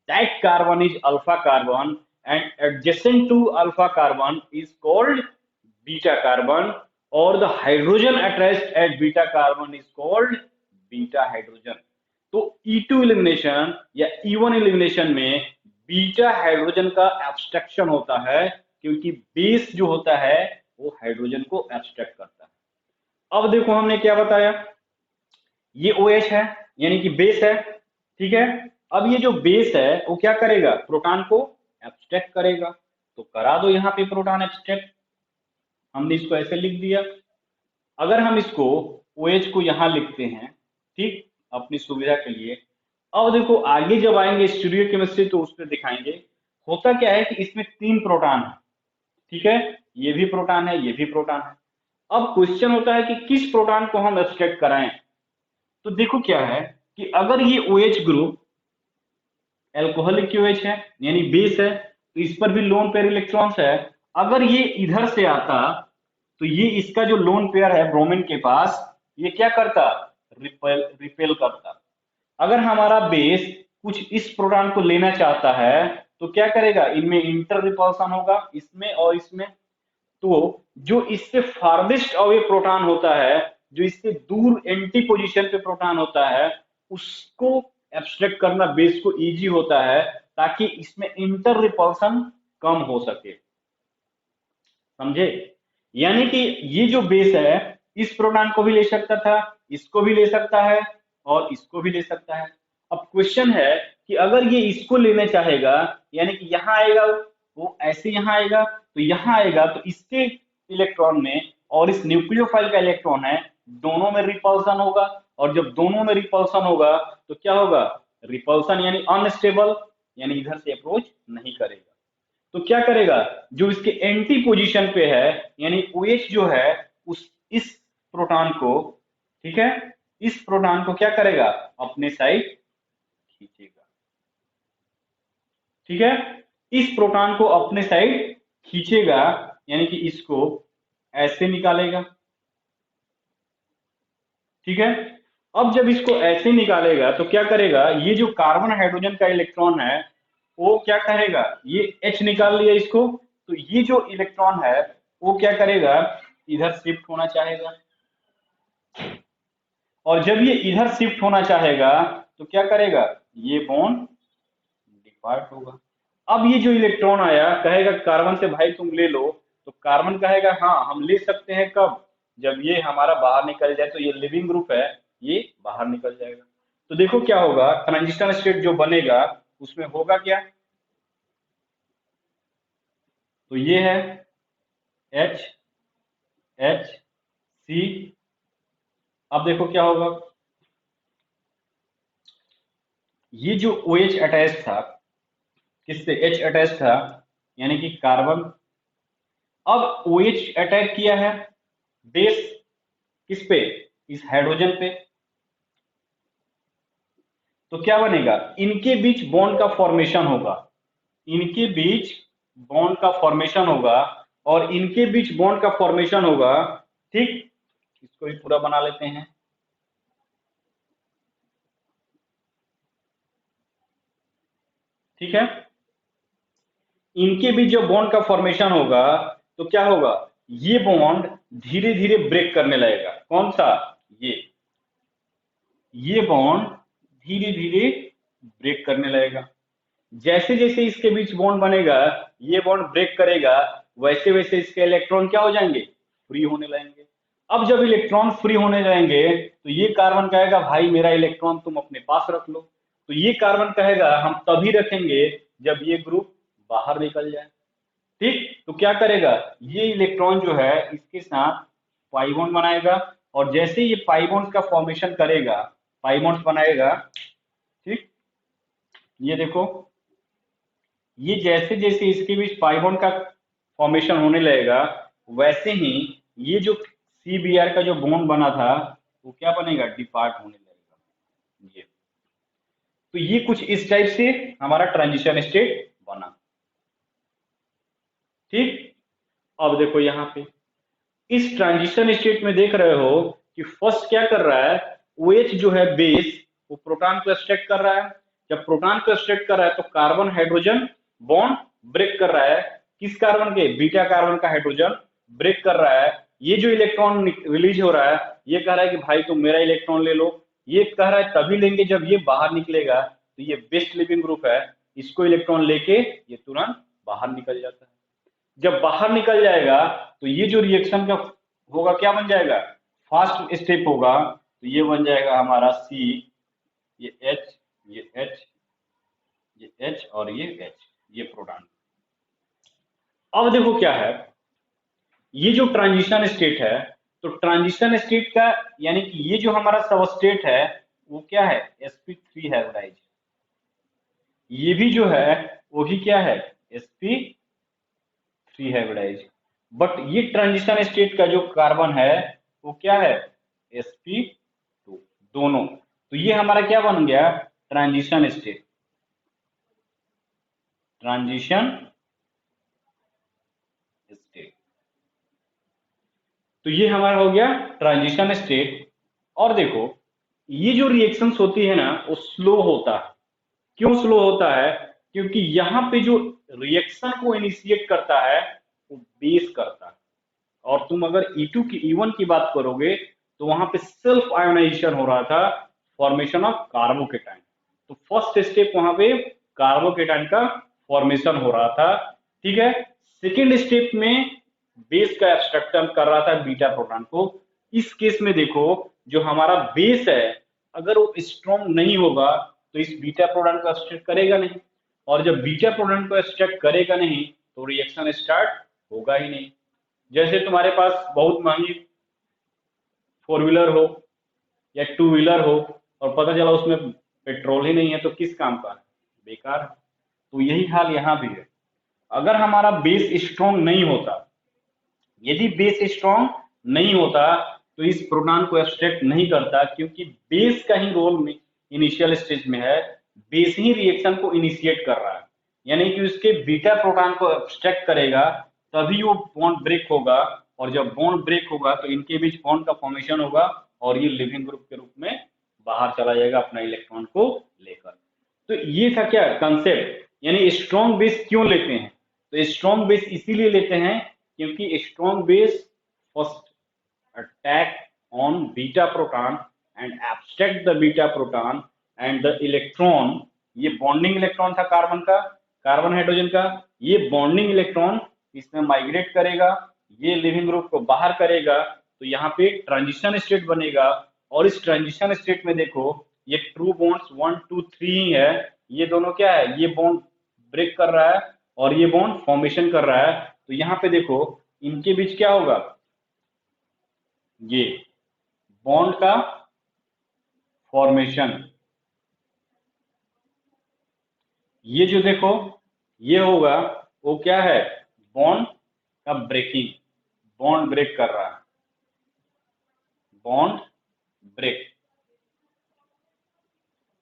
that carbon is alpha carbon and adjacent to alpha carbon is called beta carbon, और the hydrogen attached at beta carbon is called beta hydrogen. तो E2 एलिमिनेशन या E1 एलिमिनेशन में beta hydrogen का abstraction होता है, क्योंकि base जो होता है वो हाइड्रोजन को एब्स्ट्रैक्ट करता है। अब देखो हमने क्या बताया, ये OH है यानी कि बेस है, ठीक है। अब ये जो बेस है वो क्या करेगा, प्रोटॉन को एब्स्ट्रैक्ट करेगा, तो करा दो यहाँ पे प्रोटॉन एब्स्ट्रैक्ट, हमने इसको ऐसे लिख दिया। अगर हम इसको OH को यहाँ लिखते हैं, ठीक, अपनी सुविधा के लिए। अब देखो आगे जब आएंगे स्टीरियो केमिस्ट्री तो उस पर दिखाएंगे होता क्या है कि इसमें 3 प्रोटॉन है, ठीक है, ये भी प्रोटॉन है, ये भी प्रोटॉन है। अब क्वेश्चन होता है कि किस प्रोटॉन को हम एब्स्ट्रैक्ट कराएं। तो देखो क्या है कि अगर ये OH ग्रुप एल्कोहलिक OH है यानी बेस है, तो इस पर भी लोन पेयर इलेक्ट्रॉन्स है। अगर ये इधर से आता तो ये इसका जो लोन पेयर है ब्रोमीन के पास, ये क्या करता, रिपेल करता। अगर हमारा बेस कुछ इस प्रोटॉन को लेना चाहता है तो क्या करेगा, इनमें इंटर रिपल्सन होगा, इसमें और इसमें। तो जो इससे फार्देस्ट अवे प्रोटॉन होता है, जो इससे दूर एंटी पोजीशन पे प्रोटॉन होता है, उसको एब्स्ट्रैक्ट करना बेस को इजी होता है, ताकि इसमें इंटर रिपल्सन कम हो सके, समझे। यानी कि ये जो बेस है इस प्रोटॉन को भी ले सकता था, इसको भी ले सकता है और इसको भी ले सकता है। अब क्वेश्चन है कि अगर ये इसको लेने चाहेगा, यानी कि यहाँ आएगा, वो ऐसे यहाँ आएगा, तो यहाँ आएगा तो इसके इलेक्ट्रॉन में और इस न्यूक्लियोफाइल का इलेक्ट्रॉन है, दोनों में रिपल्सन होगा, और जब दोनों में रिपल्सन होगा तो क्या होगा, रिपल्सन यानी अनस्टेबल, यानी इधर से अप्रोच नहीं करेगा। तो क्या करेगा, जो इसके एंटी पोजीशन पे है, यानी OH जो है उस इस प्रोटॉन को, ठीक है, इस प्रोटॉन को क्या करेगा, अपने साइड खींचेगा। ठीक है, इस प्रोटॉन को अपने साइड खींचेगा, यानी कि इसको ऐसे निकालेगा। ठीक है, अब जब इसको ऐसे निकालेगा तो क्या करेगा, ये जो कार्बन हाइड्रोजन का इलेक्ट्रॉन है वो क्या करेगा, ये H निकाल लिया इसको, तो ये जो इलेक्ट्रॉन है वो क्या करेगा, इधर शिफ्ट होना चाहेगा। और जब ये इधर शिफ्ट होना चाहेगा तो क्या करेगा, ये बॉन्ड डिपार्ट होगा। अब ये जो इलेक्ट्रॉन आया कहेगा कार्बन से भाई तुम ले लो, तो कार्बन कहेगा हाँ हम ले सकते हैं, कब, जब ये हमारा बाहर निकल जाए, तो ये लिविंग ग्रुप है, ये बाहर निकल जाएगा। तो देखो क्या होगा, ट्रांजिशन स्टेट जो बनेगा उसमें होगा क्या, तो ये है H H C। अब देखो क्या होगा, ये जो OH अटैच था, किससे, H अटैच था, यानी कि कार्बन, अब OH अटैक किया है बेस किस पे, इस हाइड्रोजन पे, तो क्या बनेगा, इनके बीच बॉन्ड का फॉर्मेशन होगा, इनके बीच बॉन्ड का फॉर्मेशन होगा, और इनके बीच बॉन्ड का फॉर्मेशन होगा। ठीक, इसको भी पूरा बना लेते हैं। ठीक है, इनके बीच जो बॉन्ड का फॉर्मेशन होगा तो क्या होगा, ये बॉन्ड धीरे धीरे ब्रेक करने लगेगा, कौन सा, ये बॉन्ड धीरे धीरे ब्रेक करने लगेगा। जैसे जैसे इसके बीच बॉन्ड बनेगा, ये बॉन्ड ब्रेक करेगा, वैसे वैसे इसके इलेक्ट्रॉन क्या हो जाएंगे, फ्री होने लगेंगे। अब जब इलेक्ट्रॉन फ्री होने जाएंगे तो ये कार्बन कहेगा भाई मेरा इलेक्ट्रॉन तुम अपने पास रख लो, तो ये कार्बन कहेगा हम तभी रखेंगे जब ये ग्रुप बाहर निकल जाए। ठीक, तो क्या करेगा, ये इलेक्ट्रॉन जो है इसके साथ पाई बॉन्ड बनाएगा, और जैसे ये पाई बॉन्ड का फॉर्मेशन करेगा, पाई बॉन्ड बनाएगा, ठीक, ये देखो, ये जैसे जैसे इसके बीच पाई बॉन्ड का फॉर्मेशन होने लगेगा, वैसे ही ये जो CBr का जो बॉन्ड बना था वो क्या बनेगा, डिपार्ट होने लगेगा। ये तो ये कुछ इस टाइप से हमारा ट्रांजिशन स्टेट बना। ठीक, अब देखो यहाँ पे इस ट्रांजिशन स्टेट में देख रहे हो कि फर्स्ट क्या कर रहा है, OH जो है बेस, वो प्रोटॉन को एक्सट्रैक्ट कर रहा है। जब प्रोटॉन को एक्सट्रैक्ट कर रहा है तो कार्बन हाइड्रोजन बॉन्ड ब्रेक कर रहा है, किस कार्बन के, बीटा कार्बन का हाइड्रोजन ब्रेक कर रहा है। ये जो इलेक्ट्रॉन रिलीज हो रहा है ये कह रहा है कि भाई तुम मेरा इलेक्ट्रॉन ले लो, ये कह रहा है तभी लेंगे जब ये बाहर निकलेगा, तो ये बेस्ट लिविंग ग्रुप है, इसको इलेक्ट्रॉन लेके ये तुरंत बाहर निकल जाता है। जब बाहर निकल जाएगा तो ये जो रिएक्शन का होगा क्या बन जाएगा, फास्ट स्टेप होगा, तो ये बन जाएगा हमारा C, ये H, ये H, ये H और ये H, ये प्रोटॉन। अब देखो क्या है, ये जो ट्रांजिशन स्टेट है, तो ट्रांजिशन स्टेट का यानी कि ये जो हमारा सबस्टेट है वो क्या है, sp3 हाइब्रिडाइज। ये भी जो है वो भी क्या है, sp3 हाइब्रिडाइज। बट ये ट्रांजिशन स्टेट का जो कार्बन है वो क्या है, sp2, दोनों। तो ये हमारा क्या बन गया, ट्रांजिशन स्टेट, ट्रांजिशन स्टेट। तो ये हमारा हो गया ट्रांजिशन स्टेट। और देखो ये जो रिएक्शंस होती है ना वो स्लो होता है। क्यों स्लो होता है, क्योंकि यहाँ पे जो रिएक्शन को इनिशिएट करता है वो बेस करता है, और तुम अगर E2 की E1 की बात करोगे तो वहां पे सेल्फ आयोनाइजेशन हो रहा था, फॉर्मेशन ऑफ कार्बोकेटाइन। तो फर्स्ट स्टेप वहां पे कार्बोकेटाइन का फॉर्मेशन हो रहा था। ठीक है, सेकेंड स्टेप में बेस का एब्स्ट्रक्शन कर रहा था बीटा प्रोटॉन को। इस केस में देखो जो हमारा बेस है अगर वो स्ट्रॉन्ग नहीं होगा तो इस बीटा प्रोटॉन को एब्स्ट्रैक्ट करेगा नहीं, और जब बीटा प्रोटॉन को एब्स्ट्रैक्ट करेगा नहीं तो रिएक्शन स्टार्ट होगा ही नहीं। जैसे तुम्हारे पास बहुत महंगी 4 व्हीलर हो या 2 व्हीलर हो और पता चला उसमें पेट्रोल ही नहीं है तो किस काम का, बेकार। तो यही हाल यहाँ भी है। अगर हमारा बेस स्ट्रॉन्ग नहीं होता, यदि बेस स्ट्रॉन्ग नहीं होता तो इस प्रोटॉन को एब्स्ट्रैक्ट नहीं करता, क्योंकि बेस का ही रोल में इनिशियल स्टेज में है। बेस ही रिएक्शन को इनिशिएट कर रहा है, यानी कि उसके बीटा प्रोटॉन को एब्स्ट्रैक्ट करेगा तभी वो बॉन्ड ब्रेक होगा, और जब बॉन्ड ब्रेक होगा तो इनके बीच बॉन्ड का फॉर्मेशन होगा और ये लिविंग ग्रुप के रूप में बाहर चला जाएगा अपना इलेक्ट्रॉन को लेकर। तो ये था क्या कंसेप्ट, यानी स्ट्रॉन्ग बेस क्यों लेते हैं। तो स्ट्रॉन्ग बेस इसीलिए लेते हैं क्योंकि strong base first attack on beta proton and abstract the beta proton and the electron, ये बॉन्डिंग इलेक्ट्रॉन था कार्बन का, कार्बन हाइड्रोजन का, ये बॉन्डिंग इलेक्ट्रॉन इसमें माइग्रेट करेगा, ये लिविंग ग्रुप को बाहर करेगा, तो यहाँ पे ट्रांजिशन स्टेट बनेगा। और इस ट्रांजिशन स्टेट में देखो ये ट्रू बॉन्ड्स 1 2 3 ही है, ये दोनों क्या है, ये बॉन्ड ब्रेक कर रहा है और ये बॉन्ड फॉर्मेशन कर रहा है। तो यहाँ पे देखो इनके बीच क्या होगा, ये बॉन्ड का फॉर्मेशन, ये जो देखो ये होगा वो क्या है, बॉन्ड का ब्रेकिंग, बॉन्ड ब्रेक कर रहा है, बॉन्ड ब्रेक।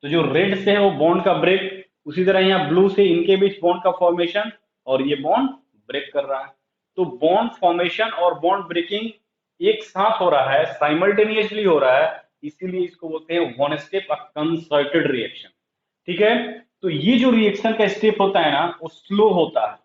तो जो रेड से है वो बॉन्ड का ब्रेक, उसी तरह यहाँ ब्लू से इनके बीच बॉन्ड का फॉर्मेशन और ये बॉन्ड ब्रेक कर रहा है। तो बॉन्ड फॉर्मेशन और बॉन्ड ब्रेकिंग एक साथ हो रहा है, साइमल्टेनियसली हो रहा है, इसीलिए इसको बोलते हैं वन स्टेप कंसर्टेड रिएक्शन। ठीक है, तो ये जो रिएक्शन का स्टेप होता है ना वो स्लो होता है,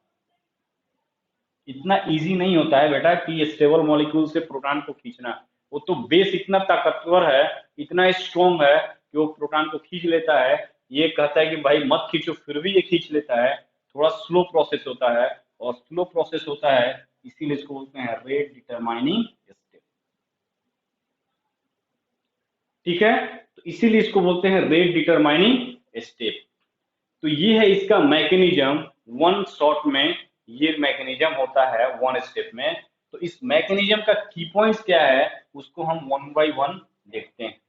इतना इजी नहीं होता है बेटा कि स्टेबल मॉलिक्यूल से प्रोटॉन को खींचना। वो तो बेस इतना ताकतवर है, इतना स्ट्रॉन्ग है कि वो प्रोटॉन को खींच लेता है। ये कहता है कि भाई मत खींचो, फिर भी ये खींच लेता है। थोड़ा स्लो प्रोसेस होता है, और स्लो प्रोसेस होता है इसीलिए इसको बोलते हैं रेट डिटरमाइनिंग स्टेप। ठीक है, तो इसीलिए इसको बोलते हैं रेट डिटरमाइनिंग स्टेप। तो ये है इसका मैकेनिज्म, वन शॉट में ये मैकेनिज्म होता है वन स्टेप में। तो इस मैकेनिज्म का की पॉइंट्स क्या है उसको हम वन बाय वन देखते हैं।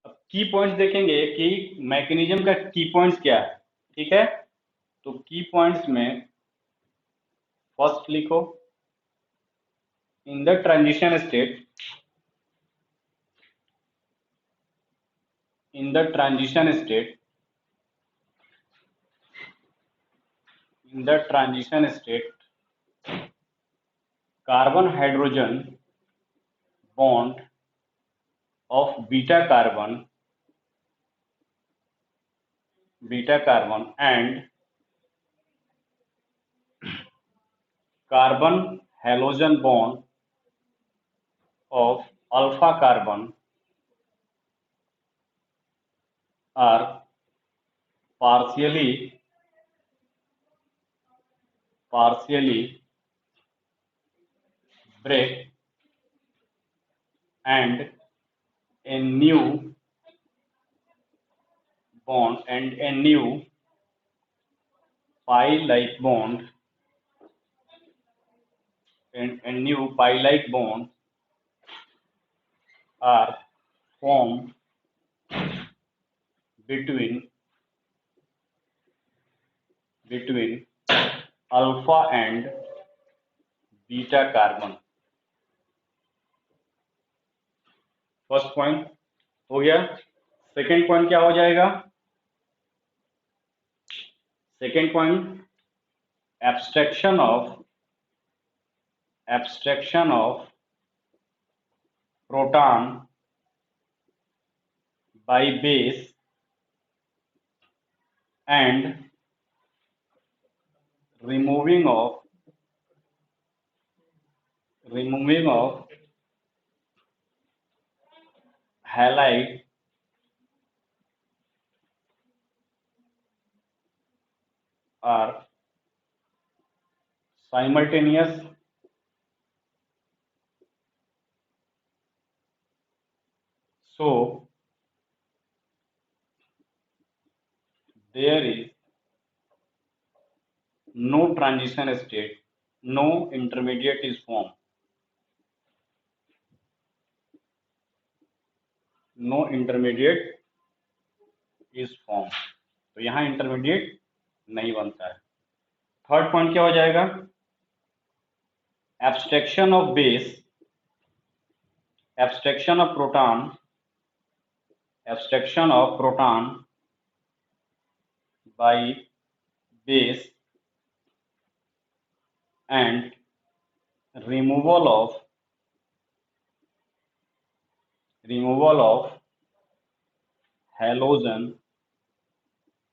अब की पॉइंट्स देखेंगे कि मैकेनिज्म का की पॉइंट्स क्या है। ठीक है, तो की पॉइंट्स में फर्स्ट लिखो, in the transition state, in the transition state, in the transition state carbon hydrogen bond of beta carbon and carbon halogen bond of alpha carbon are partially break and a new bond and a new pi-like bond and a new pi-like bond are formed between alpha and beta carbon। First point हो गया। Second point क्या हो जाएगा, second point abstraction of proton by base and removing of halide are simultaneous, so there is no transition state, no intermediate is formed, no intermediate is form. तो यहाँ intermediate नहीं बनता है। थर्ड पॉइंट क्या हो जाएगा? Abstraction of base, abstraction of proton, abstraction of proton by base and removal of halogen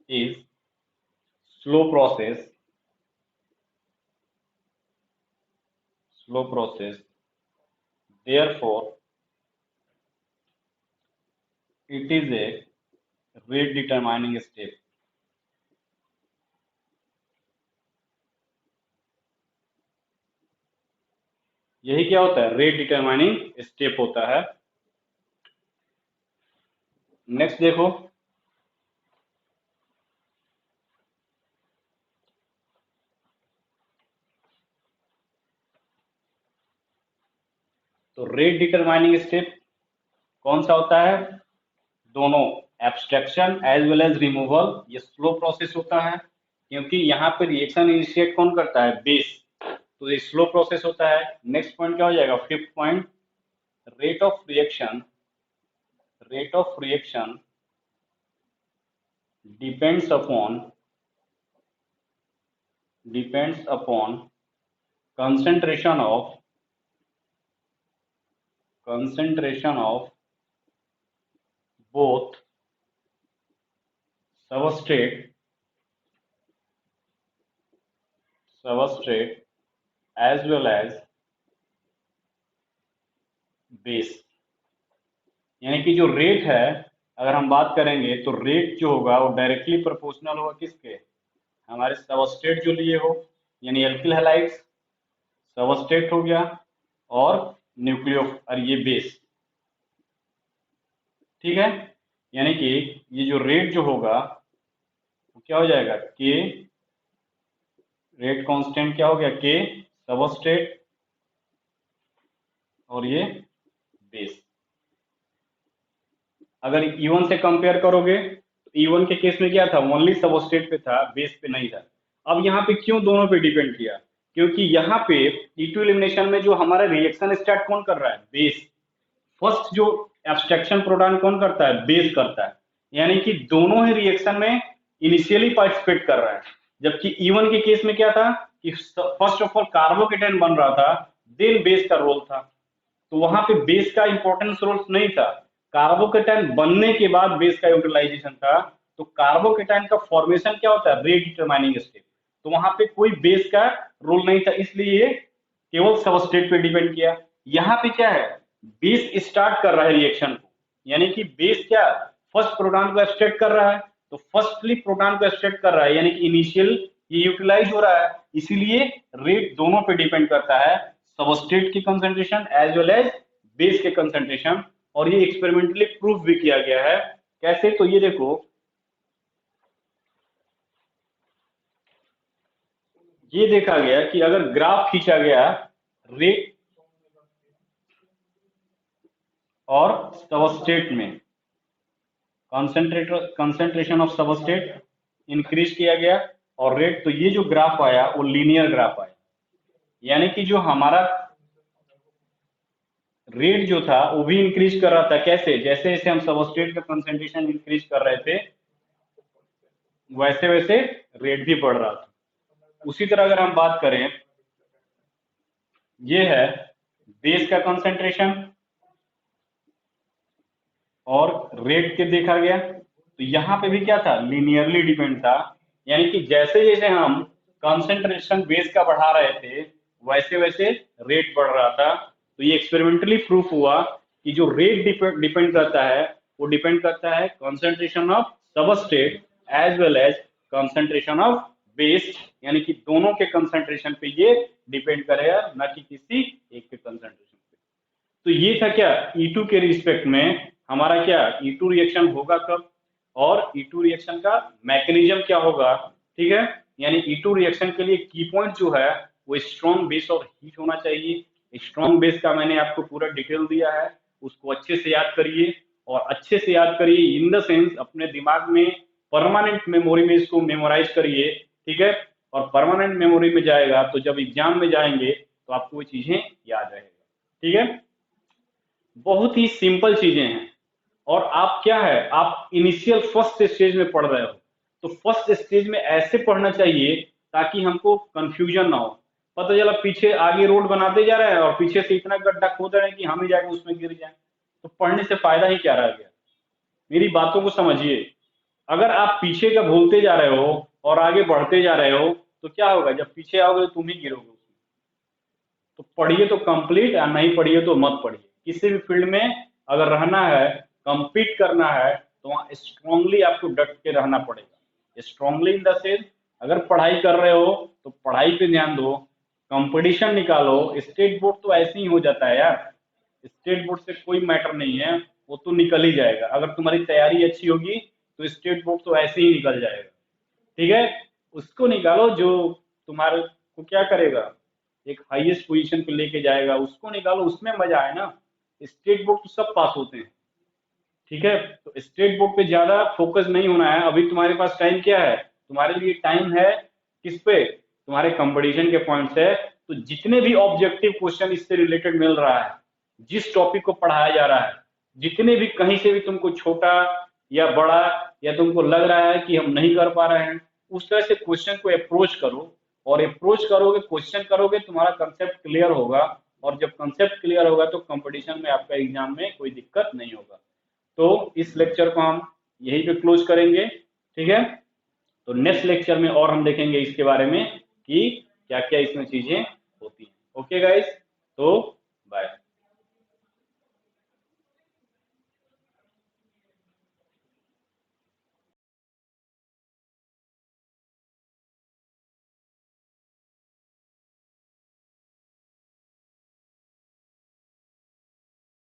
is slow process, therefore it is a rate determining step। यही क्या होता है? रेट डिटरमाइनिंग स्टेप होता है। नेक्स्ट देखो, तो रेट डिटरमाइनिंग स्टेप कौन सा होता है? दोनों, abstraction as well as removal. ये स्लो प्रोसेस होता है क्योंकि यहाँ पे रिएक्शन इनिशिएट कौन करता है? बेस। तो ये स्लो प्रोसेस होता है। नेक्स्ट पॉइंट क्या हो जाएगा? Fifth point, rate of reaction depends upon concentration of both substrate as well as base। यानी कि जो रेट है, अगर हम बात करेंगे तो रेट जो होगा वो डायरेक्टली प्रोपोर्शनल होगा किसके? हमारे सबस्ट्रेट जो लिए हो, यानी एल्किल हैलाइड्स सबस्ट्रेट हो गया, और न्यूक्लियो और ये बेस। ठीक है, यानी कि ये जो रेट जो होगा वो क्या हो जाएगा? के, रेट कांस्टेंट क्या हो गया? के सबस्ट्रेट और ये बेस। अगर E1 से कंपेयर करोगे तो E1 के केस में क्या था? ओनली सबस्ट्रेट पे था, बेस पे नहीं था। अब यहाँ पे क्यों दोनों पे डिपेंड किया? क्योंकि यहाँ पे E2 एलिमिनेशन में जो हमारा रिएक्शन स्टार्ट कौन कर रहा है? बेस। फर्स्ट जो एब्स्ट्रैक्शन प्रोटॉन कौन करता है? बेस करता है। यानी कि दोनों ही रिएक्शन में इनिशियली पार्टिसिपेट कर रहा है। जबकि E1 के केस में क्या था कि फर्स्ट ऑफ ऑल कार्बोकेटायन बन रहा था, देन बेस का रोल था। तो वहां पे बेस का इंपॉर्टेंस रोल नहीं था, कार्बोकेटायन बनने के बाद बेस का यूटिलाइजेशन था। तो कार्बोकेटायन का फॉर्मेशन क्या होता है? Rate determining step. तो वहां पे कोई बेस का रोल नहीं था, इसलिए केवल सबस्ट्रेट पे डिपेंड किया। यहाँ पे क्या है? बेस स्टार्ट कर रहा है रिएक्शन को, यानी कि बेस क्या, फर्स्ट प्रोटॉन को एक्सट्रैक्ट कर रहा है। तो फर्स्टली प्रोटॉन को एक्सट्रैक्ट कर रहा है, यानी कि इनिशियल ये यूटिलाइज हो रहा है। इसीलिए रेट दोनों पे डिपेंड करता है, सबस्ट्रेट की concentration as well as base के कंसंट्रेशन। और ये एक्सपेरिमेंटली प्रूव भी किया गया है। कैसे? तो ये देखो, ये देखा गया कि अगर ग्राफ खींचा गया रेट और सबस्ट्रेट में, कंसंट्रेशन ऑफ सबस्ट्रेट इंक्रीज किया गया और रेट, तो ये जो ग्राफ आया वो लीनियर ग्राफ आया। यानी कि जो हमारा रेट जो था वो भी इंक्रीज कर रहा था। कैसे? जैसे जैसे हम सबस्ट्रेट का कंसंट्रेशन इंक्रीज कर रहे थे वैसे वैसे रेट भी बढ़ रहा था। उसी तरह अगर हम बात करें, ये है बेस का कंसंट्रेशन और रेट के देखा गया, तो यहाँ पे भी क्या था? लीनियरली डिपेंड था। यानी कि जैसे जैसे हम कंसंट्रेशन बेस का बढ़ा रहे थे वैसे वैसे रेट बढ़ रहा था। तो ये एक्सपेरिमेंटली प्रूफ हुआ कि जो रेट डिपेंड करता है वो डिपेंड करता है concentration of substrate as well as concentration of base. यानी कि दोनों के कंसंट्रेशन पे ये डिपेंड करेगा, ना कि किसी एक के कंसंट्रेशन पे। तो ये था क्या E2 के रिस्पेक्ट में हमारा क्या E2 रिएक्शन होगा कब, और E2 रिएक्शन का मैकेनिज्म क्या होगा। ठीक है, यानी E2 रिएक्शन के लिए की पॉइंट जो है वो स्ट्रॉन्ग बेस और हीट होना चाहिए। स्ट्रॉन्ग बेस का मैंने आपको पूरा डिटेल दिया है, उसको अच्छे से याद करिए। और अच्छे से याद करिए, इन द सेंस अपने दिमाग में परमानेंट मेमोरी में इसको मेमोराइज करिए, ठीक है। और परमानेंट मेमोरी में जाएगा तो जब एग्जाम में जाएंगे तो आपको वो चीजें याद रहेगा, ठीक है। बहुत ही सिंपल चीजें हैं। और आप क्या है, आप इनिशियल फर्स्ट स्टेज में पढ़ रहे हो, तो फर्स्ट स्टेज में ऐसे पढ़ना चाहिए ताकि हमको कंफ्यूजन ना हो। पता चला पीछे आगे रोड बनाते जा रहे हैं और पीछे से इतना गड्ढा खोद रहे हैं कि हम ही जाके उसमें गिर जाए, तो पढ़ने से फायदा ही क्या रह गया। मेरी बातों को समझिए। अगर आप पीछे का भूलते जा रहे हो और आगे बढ़ते जा रहे हो तो क्या होगा, जब पीछे आओगे तो तुम ही गिरोगे उसमें। तो पढ़िए तो कंप्लीट, या नहीं पढ़िए तो मत पढ़िए। किसी भी फील्ड में अगर रहना है, compete करना है, तो वहां स्ट्रांगली आपको डट के रहना पड़ेगा। स्ट्रांगली इन द सेंस, अगर पढ़ाई कर रहे हो तो पढ़ाई पे ध्यान दो, कंपटीशन निकालो। स्टेट बोर्ड तो ऐसे ही हो जाता है यार, स्टेट बोर्ड से कोई मैटर नहीं है, वो तो निकल ही जाएगा। अगर तुम्हारी तैयारी अच्छी होगी तो स्टेट बोर्ड तो ऐसे ही निकल जाएगा, ठीक है। उसको निकालो जो तुम्हारे को क्या करेगा, एक हाईएस्ट पोजीशन पे लेके जाएगा, उसको निकालो, उसमें मजा है ना। स्टेट बोर्ड तो सब पास होते हैं, ठीक है। तो स्टेट बोर्ड पे ज्यादा फोकस नहीं होना है। अभी तुम्हारे पास टाइम क्या है, तुम्हारे लिए टाइम है किस पे, तुम्हारे कंपटीशन के पॉइंट्स है। तो जितने भी ऑब्जेक्टिव क्वेश्चन इससे रिलेटेड मिल रहा है, जिस टॉपिक को पढ़ाया जा रहा है, जितने भी कहीं से भी तुमको छोटा या बड़ा, या तुमको लग रहा है कि हम नहीं कर पा रहे हैं, उस तरह से क्वेश्चन को अप्रोच करो। और अप्रोच करोगे, क्वेश्चन करोगे, तुम्हारा कंसेप्ट क्लियर होगा। और जब कंसेप्ट क्लियर होगा तो कंपटीशन में आपका एग्जाम में कोई दिक्कत नहीं होगा। तो इस लेक्चर को हम यहीं पे क्लोज करेंगे, ठीक है। तो नेक्स्ट लेक्चर में और हम देखेंगे इसके बारे में कि क्या क्या इसमें चीजें होती हैं। ओके गाइस, तो बाय।